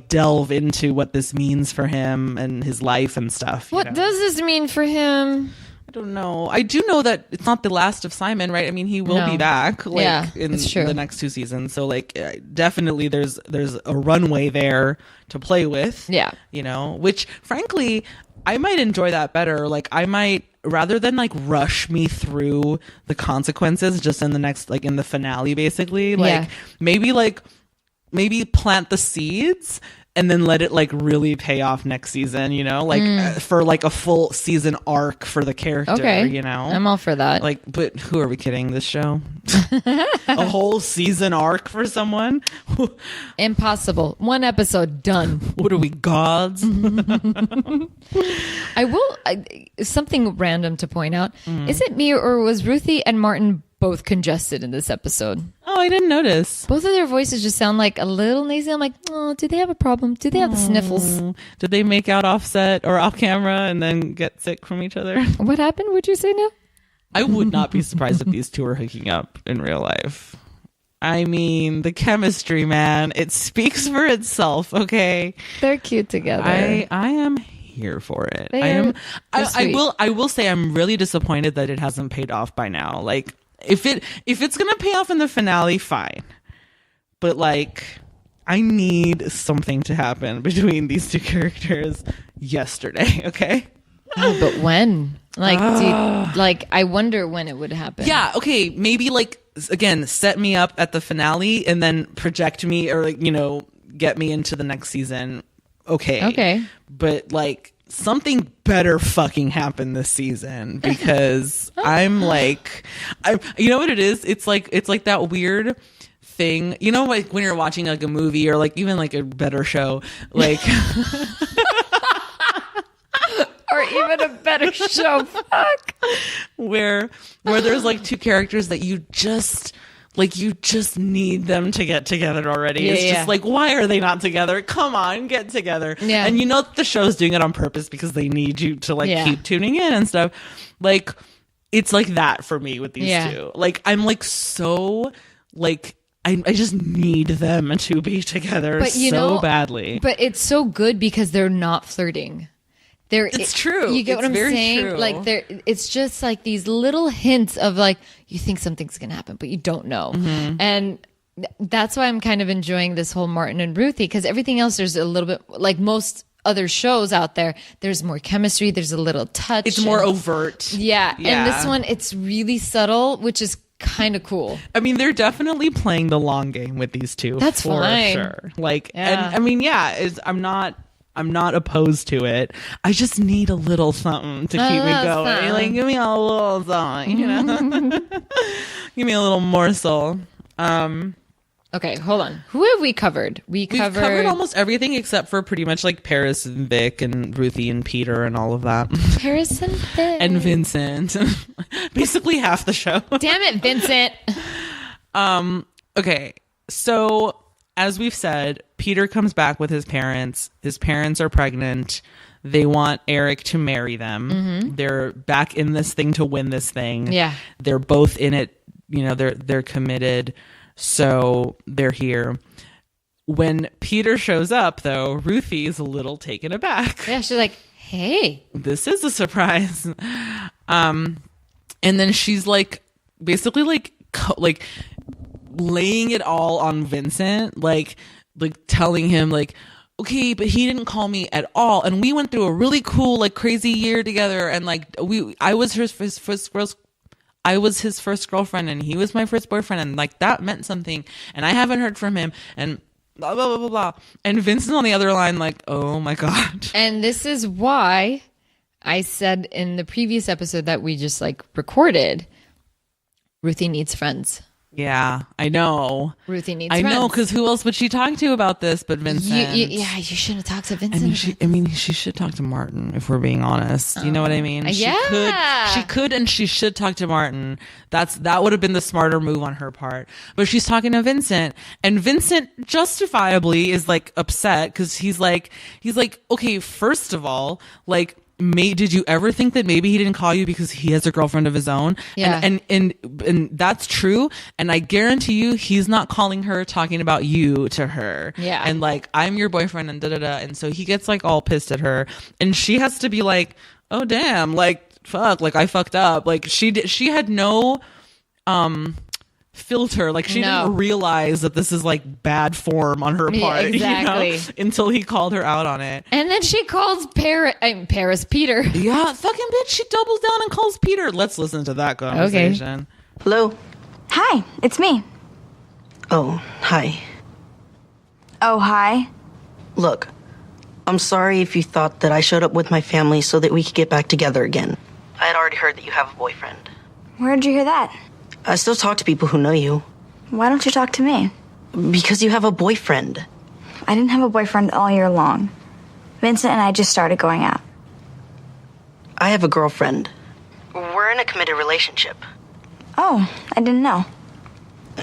delve into what this means for him and his life and stuff? What does this mean for him? I don't know. I do know that it's not the last of Simon, right? I mean, he will be back in the next 2 seasons. So like definitely there's a runway there to play with. Yeah. You know, which frankly, I might enjoy that better. Like I might, rather than like rush me through the consequences just in the next, like in the finale, basically, like maybe plant the seeds and then let it like really pay off next season, you know, like for like a full season arc for the character, you know. I'm all for that. Like, but who are we kidding? This show, a whole season arc for someone? Impossible. 1 episode done. What are we, gods? Something random to point out. Is it me or was Ruthie and Martin both congested in this episode? Oh, I didn't notice. Both of their voices just sound like a little nasally. I'm like, oh, do they have a problem? Do they have the sniffles? Did they make out offset or off camera and then get sick from each other? What happened? Would you say no? I would not be surprised if these 2 are hooking up in real life. I mean, the chemistry, man, it speaks for itself, okay? They're cute together. I am here for it. I will say I'm really disappointed that it hasn't paid off by now. Like if it's gonna pay off in the finale, fine. But like I need something to happen between these 2 characters yesterday, okay? Oh, but when? Like, I wonder when it would happen. Yeah, okay, maybe like again, set me up at the finale and then project me or like, you know, get me into the next season. Okay. But like something better fucking happen this season because I'm you know what it is? It's like that weird thing, you know, like when you're watching like a movie or like even like a better show, like or even a better show, fuck, where there's like 2 characters that you just need them to get together already. Yeah, it's just like, why are they not together? Come on, get together. Yeah. And you know the show's doing it on purpose because they need you to like keep tuning in and stuff. Like it's like that for me with these 2. Like I'm like so like I just need them to be together badly. But it's so good because they're not flirting. It's true. You get it's what I'm very saying? True. Like it's just like these little hints of like you think something's gonna happen, but you don't know. And that's why I'm kind of enjoying this whole Martin and Ruthie because everything else there's a little bit like most other shows out there. There's more chemistry. There's a little touch. It's more overt. Yeah. And this one, it's really subtle, which is kind of cool. I mean, they're definitely playing the long game with these 2. That's for fine. Sure. Like, and I mean, I'm I'm not opposed to it. I just need a little something to keep me going. Something. Like, give me a little something, you know? Give me a little morsel. Okay, hold on. Who have we covered? We've covered almost everything except for pretty much like Paris and Vic and Ruthie and Peter and all of that. Paris and Vic. And Vincent. Basically half the show. Damn it, Vincent. Okay, so as we've said, Peter comes back with his parents. His parents are pregnant. They want Eric to marry them. They're back in this thing to win this thing. Yeah. They're both in it. You know, they're committed. So they're here. When Peter shows up, though, Ruthie's a little taken aback. Yeah, she's like, hey. This is a surprise. And then she's like, basically like laying it all on Vincent, like telling him like, okay, but he didn't call me at all, and we went through a really cool like crazy year together, and like I was his first girlfriend, and he was my first boyfriend, and like that meant something, and I haven't heard from him, and blah blah blah blah blah. And Vincent on the other line like, oh my god. And this is why I said in the previous episode that we just like recorded, Ruthie needs friends. Yeah, I know. Ruthie needs I friends. know, because who else would she talk to about this but Vincent? You shouldn't have talked to Vincent. I mean, she should talk to Martin, if we're being honest. You know what I mean? Yeah. She could and she should talk to Martin. That would have been the smarter move on her part. But she's talking to Vincent, and Vincent justifiably is like upset because he's like, okay, first of all, like, did you ever think that maybe he didn't call you because he has a girlfriend of his own? Yeah. And that's true. And I guarantee you, he's not calling her talking about you to her. Yeah. And like, I'm your boyfriend and da da da. And so he gets like all pissed at her, and she has to be like, oh damn, like fuck, like I fucked up. Like she had no filter, like she didn't realize that this is like bad form on her part, exactly. you know, until he called her out on it. And then she calls Paris Peter. Yeah, fucking bitch, she doubles down and calls Peter. Let's listen to that conversation. Hello? Hi, it's me. Oh, hi. Oh, hi. Look, I'm sorry if you thought that I showed up with my family so that we could get back together again. I had already heard that you have a boyfriend. Where'd you hear that? I still talk to people who know you. Why don't you talk to me? Because you have a boyfriend. I didn't have a boyfriend all year long. Vincent and I just started going out. I have a girlfriend. We're in a committed relationship. Oh, I didn't know.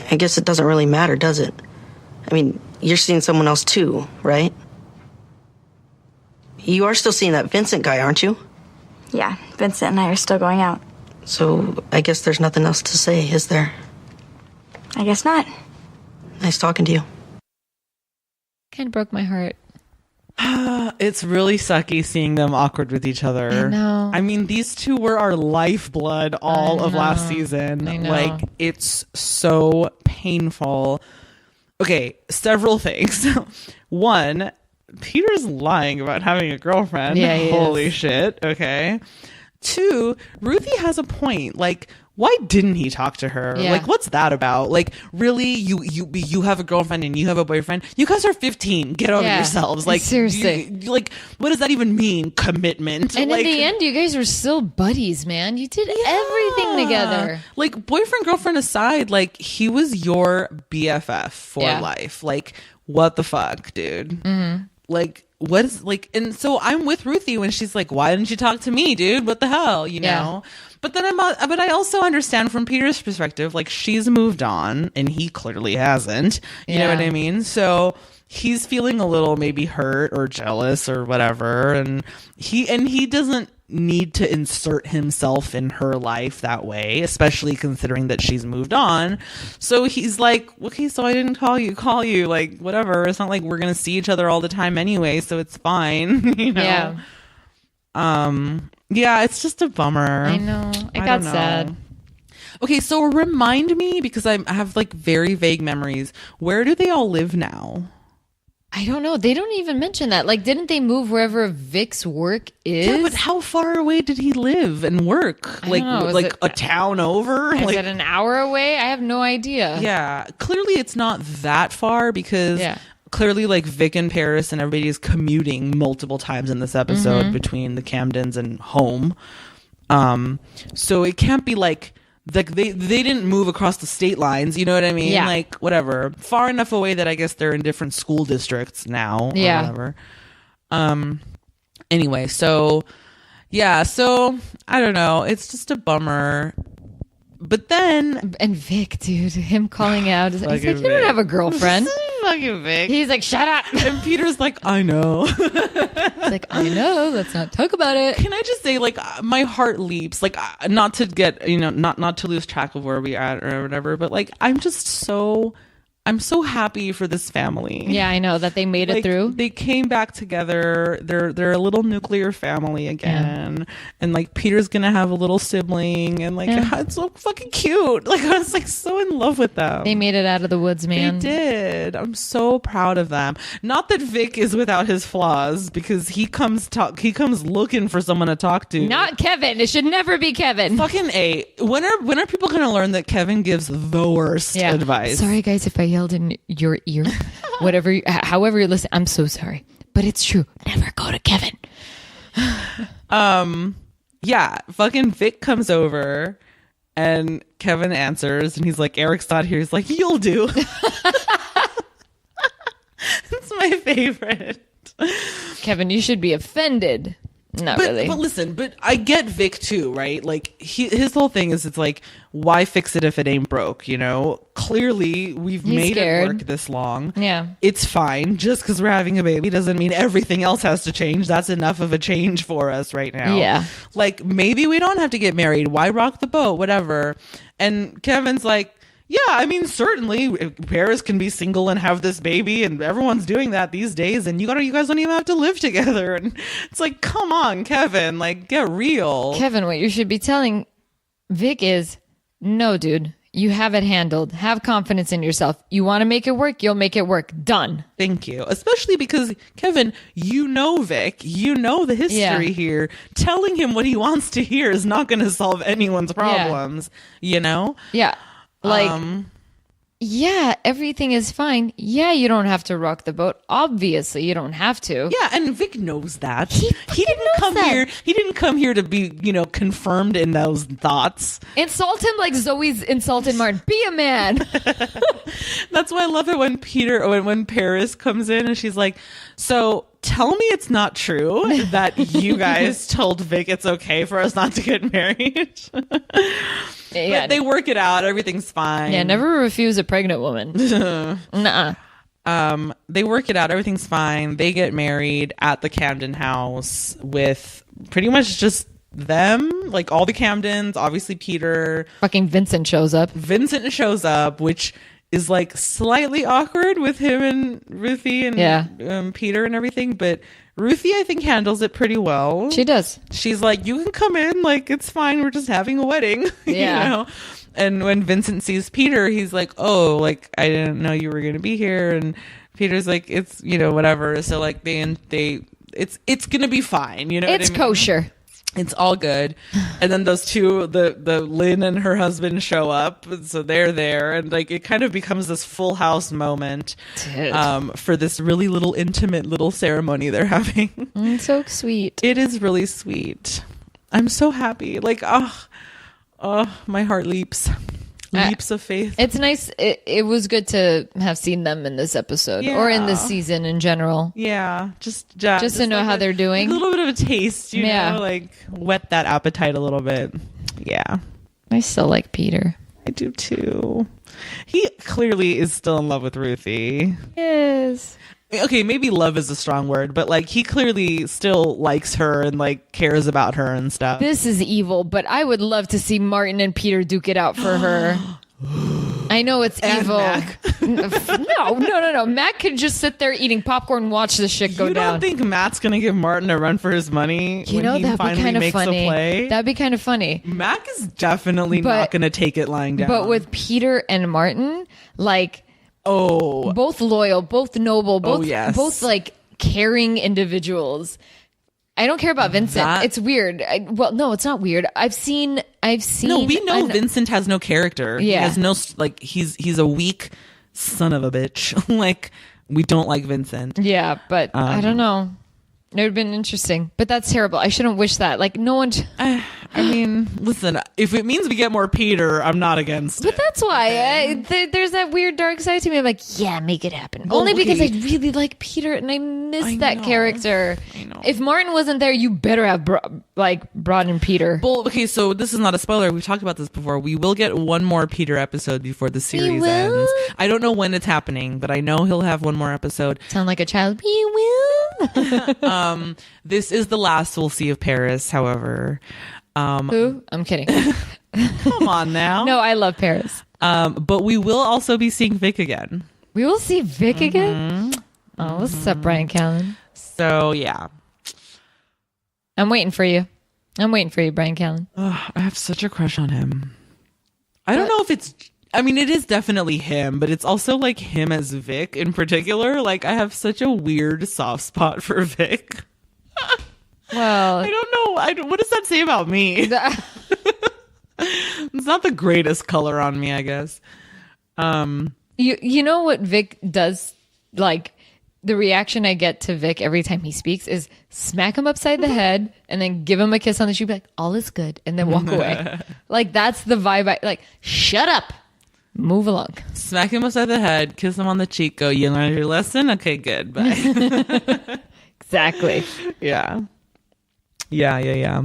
I guess it doesn't really matter, does it? I mean, you're seeing someone else too, right? You are still seeing that Vincent guy, aren't you? Yeah, Vincent and I are still going out. So I guess there's nothing else to say, is there? I guess not. Nice talking to you. Kind of broke my heart. It's really sucky seeing them awkward with each other. I know. I mean, these two were our lifeblood all of last season. I know. Like, it's so painful. Okay, several things. One, Peter's lying about having a girlfriend. Yeah, he Holy is. shit. Okay. Two, Ruthie has a point. Like, why didn't he talk to her? Yeah. Like, what's that about? Like, really, you have a girlfriend and you have a boyfriend. You guys are 15. Get over Yeah. yourselves. Like, Seriously. like, what does that even mean? Commitment. And like, in the end, you guys were still buddies, man. You did everything together. Like, boyfriend, girlfriend aside, like, he was your BFF for Yeah. life. Like, what the fuck, dude? Like, what is, like, and so I'm with Ruthie when she's like, why didn't you talk to me, dude? What the hell, you Yeah. know? But then but I also understand from Peter's perspective, like, she's moved on and he clearly hasn't. You know Yeah. what I mean? So he's feeling a little maybe hurt or jealous or whatever, and he doesn't need to insert himself in her life that way, especially considering that she's moved on. So he's like, okay, so I didn't call you, like, whatever. It's not like we're gonna see each other all the time anyway, so it's fine. You know? Yeah, it's just a bummer. I know. I got don't know. sad. Okay, so remind me, because I have like very vague memories. Where do they all live now? I don't know. They don't even mention that. Like, didn't they move wherever Vic's work is? Yeah, but how far away did he live and work? I Like, don't know. Is like it- a town over? Is Like, it an hour away? I have no idea. yeah, clearly it's not that far because Yeah. clearly like Vic and Paris and everybody is commuting multiple times in this episode between the Camdens and home. So it can't be like they didn't move across the state lines, you know what I mean? Yeah. Like whatever, far enough away that I guess they're in different school districts now. Yeah. Or whatever. Anyway, so I don't know. It's just a bummer. But then And Vic, dude, him calling out. He's like, Fucking you don't Vic. have a girlfriend. fucking Vic. He's like, shut up. And Peter's like, I know. He's like, I know. Let's not talk about it. Can I just say, like, my heart leaps, like, not to get, not to lose track of where we are or whatever, but like, I'm so happy for this family. Yeah, I know that they made it Like, through. They came back together. They're a little nuclear family again, and like Peter's gonna have a little sibling, and like it's so fucking cute. Like I was like so in love with them. They made it out of the woods, man. They did. I'm so proud of them. Not that Vic is without his flaws, because he comes looking for someone to talk to. Not Kevin. It should never be Kevin. Fucking A. When are people gonna learn that Kevin gives the worst advice? Sorry, guys, if I yelled in your ear, however you listen, I'm so sorry, but it's true. Never go to Kevin. Yeah, fucking Vic comes over and Kevin answers and he's like, Eric's not here. He's like, you'll do. It's my favorite. Kevin, you should be offended. Not really. But listen, but I get Vic too, right? Like his whole thing is, it's like, why fix it if it ain't broke? You know, clearly we've made scared. it work this long. Yeah. It's fine. Just because we're having a baby doesn't mean everything else has to change. That's enough of a change for us right now. Yeah. Like maybe we don't have to get married. Why rock the boat? Whatever. And Kevin's like, yeah, I mean, certainly Paris can be single and have this baby, and everyone's doing that these days, and you guys don't even have to live together. And it's like, come on, Kevin, like, get real. Kevin, what you should be telling Vic is, no, dude, you have it handled. Have confidence in yourself. You want to make it work, you'll make it work. Done. Thank you. Especially because, Kevin, you know Vic. You know the history here. Telling him what he wants to hear is not going to solve anyone's problems, you know? Yeah. Like, yeah, everything is fine. Yeah, you don't have to rock the boat. Obviously, you don't have to. Yeah, and Vic knows that. He didn't come that. here. He didn't come here to be, confirmed in those thoughts. Insult him like Zoe's insulted Martin. Be a man. That's why I love it when Paris comes in and she's like, so tell me it's not true that you guys told Vic it's okay for us not to get married. Yeah, But they work it out. Everything's fine. yeah, never refuse a pregnant woman. Nuh-uh. They work it out. Everything's fine. They get married at the Camden house with pretty much just them, like all the Camdens, obviously Peter. Fucking Vincent shows up. Vincent shows up, which is like slightly awkward with him and Ruthie and Peter and everything, but Ruthie, I think, handles it pretty well. She does. She's like, you can come in, like, it's fine, we're just having a wedding. Yeah. And when Vincent sees Peter, he's like, oh, like, I didn't know you were gonna be here. And Peter's like, it's, whatever. So like it's gonna be fine, you know It's what I mean? kosher. It's all good. And then those two, the Lynn and her husband show up. So they're there. And like, it kind of becomes this Full House moment for this really little intimate little ceremony they're having. So sweet. It is really sweet. I'm so happy. Like, my heart leaps. Leaps of faith. It's nice. It was good to have seen them in this episode or in this season in general. Yeah, just to know like how they're doing. A little bit of a taste, you know, like whet that appetite a little bit. Yeah. I still like Peter. I do too. He clearly is still in love with Ruthie. Yes. Okay, maybe love is a strong word, but like he clearly still likes her and like cares about her and stuff. This is evil, but I would love to see Martin and Peter duke it out for her. I know it's And evil. Mac. No. Mac could just sit there eating popcorn and watch this shit go You down. don't think Matt's gonna give Martin a run for his money when he that'd be finally kind of makes funny. a play? That'd be kind of funny. Mac is definitely not gonna take it lying down. But with Peter and Martin, like, both loyal, both noble, both like caring individuals. I don't care about Vincent. It's weird. No, it's not weird. I've seen. No, we know Vincent has no character. Yeah. He has no, like, he's a weak son of a bitch. Like, We don't like Vincent. Yeah, but I don't know. It would have been interesting, but that's terrible. I shouldn't wish that. Like, no one. I mean, listen, if it means we get more Peter, I'm not against But it. that's why there's that weird dark side to me. I'm like, yeah, make it happen. Well, Only because I okay. really like Peter and I miss I that know. character. I know. If Martin wasn't there, you better have brought in Peter. Well, okay, so this is not a spoiler. We've talked about this before. We will get one more Peter episode before the series will? ends. I don't know when it's happening, but I know he'll have one more episode. Sound like a child. We will. This is the last we'll see of Paris, however. Who? I'm kidding. Come on now. No, I love Paris. But we will also be seeing Vic again. We will see Vic again. Oh, what's up, Brian Callen? So, yeah. I'm waiting for you. I'm waiting for you, Brian Callen. I have such a crush on him. I don't know if it's... I mean, it is definitely him, but it's also like him as Vic in particular. Like, I have such a weird soft spot for Vic. Well, I don't know. What does that say about me? It's not the greatest color on me, I guess. you know what Vic does? Like, the reaction I get to Vic every time he speaks is smack him upside the head and then give him a kiss on the cheek, be like, all is good, and then walk away. Like, that's the vibe. Like, shut up. Move along. Smack him upside the head, kiss him on the cheek, go, you learned your lesson? Okay, good. Bye. Exactly. Yeah. Yeah.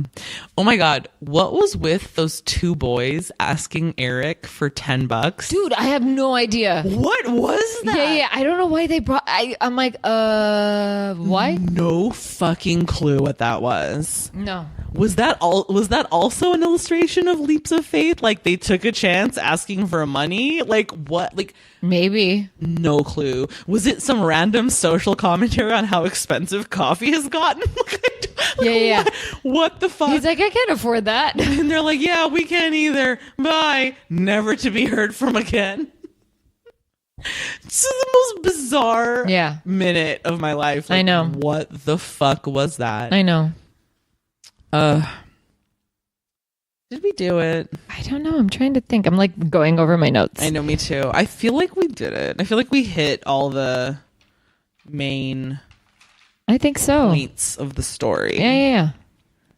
Oh my God. What was with those two boys asking Eric for $10? Dude, I have no idea. What was that? Yeah. I don't know why they brought. I'm like, why? No fucking clue what that was. No. Was that also an illustration of leaps of faith? Like they took a chance asking for money? Like what? Like Maybe. no clue. Was it some random social commentary on how expensive coffee has gotten? Yeah. What the fuck? He's like, I can't afford that. And they're like, yeah, we can't either. Bye. Never to be heard from again. It's the most bizarre minute of my life. Like, I know. What the fuck was that? I know. Did we do it? I don't know. I'm trying to think. I'm like going over my notes. I know, me too. I feel like we did it. I feel like we hit all the main I think so. points of the story. Yeah.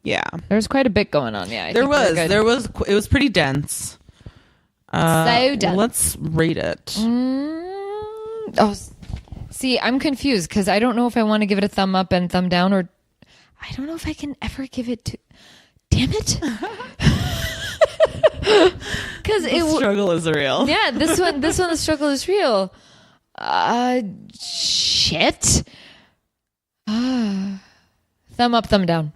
Yeah. There was quite a bit going on. Yeah. I There think we're was. good. It was pretty dense. So dense. Let's rate it. See, I'm confused because I don't know if I want to give it a thumb up and thumb down, or I don't know if I can ever give it to. Damn it! Because The struggle is real. Yeah, this one, the struggle is real. Shit. Thumb up, thumb down.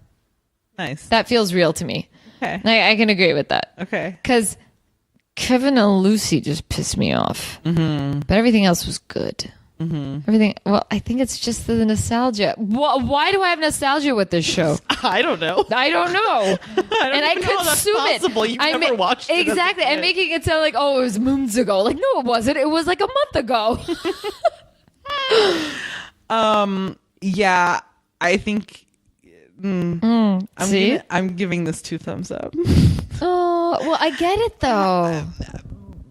Nice. That feels real to me. Okay. I can agree with that. Okay. Because Kevin and Lucy just pissed me off. Mm-hmm. But everything else was good. Mm-hmm. Everything. Well, I think it's just the nostalgia. Why do I have nostalgia with this show? I don't know. I don't know. I even know how that's consume it. possible. You've never watched it as a Exactly. I'm kid. making it sound like, oh, it was moons ago. Like, no, it wasn't. It was like a month ago. Yeah, I think See? I'm giving this 2 thumbs up. Oh, well, I get it though.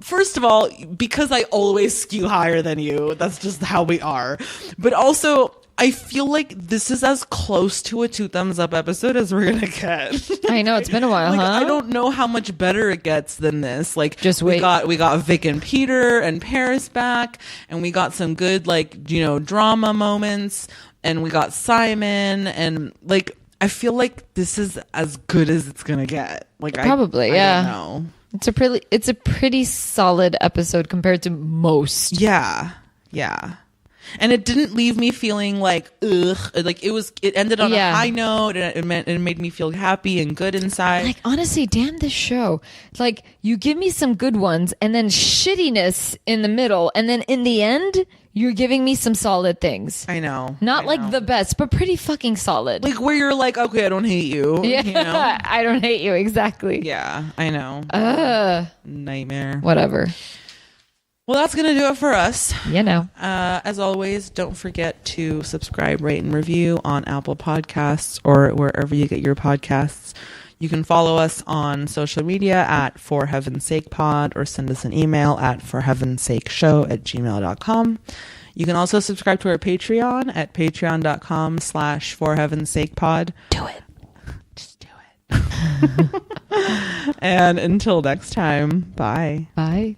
First of all, because I always skew higher than you, that's just how we are. But also, I feel like this is as close to a 2 thumbs up episode as we're gonna get. I know it's been a while, Like, huh? I don't know how much better it gets than this. Like, Just wait. We got Vic and Peter and Paris back, and we got some good, like, drama moments, and we got Simon, and like, I feel like this is as good as it's gonna get. Like, Probably, I yeah. don't know. It's a pretty solid episode compared to most. Yeah. And it didn't leave me feeling like ugh. Like it ended on a high note, and it made me feel happy and good inside. Like, honestly, damn this show. Like, you give me some good ones and then shittiness in the middle, and then in the end, you're giving me some solid things. I know. Not I like know. the best, but pretty fucking solid. like where you're like, okay, I don't hate you. Yeah, You know? I don't hate you, exactly. Yeah, I know. Nightmare. Whatever. Well, that's going to do it for us. As always, don't forget to subscribe, rate, and review on Apple Podcasts or wherever you get your podcasts. You can follow us on social media at For Heaven's Sake Pod, or send us an email at forheavensakeshow@gmail.com. You can also subscribe to our Patreon at patreon.com/forheavensakepod. Do it. Just do it. And until next time, bye. Bye.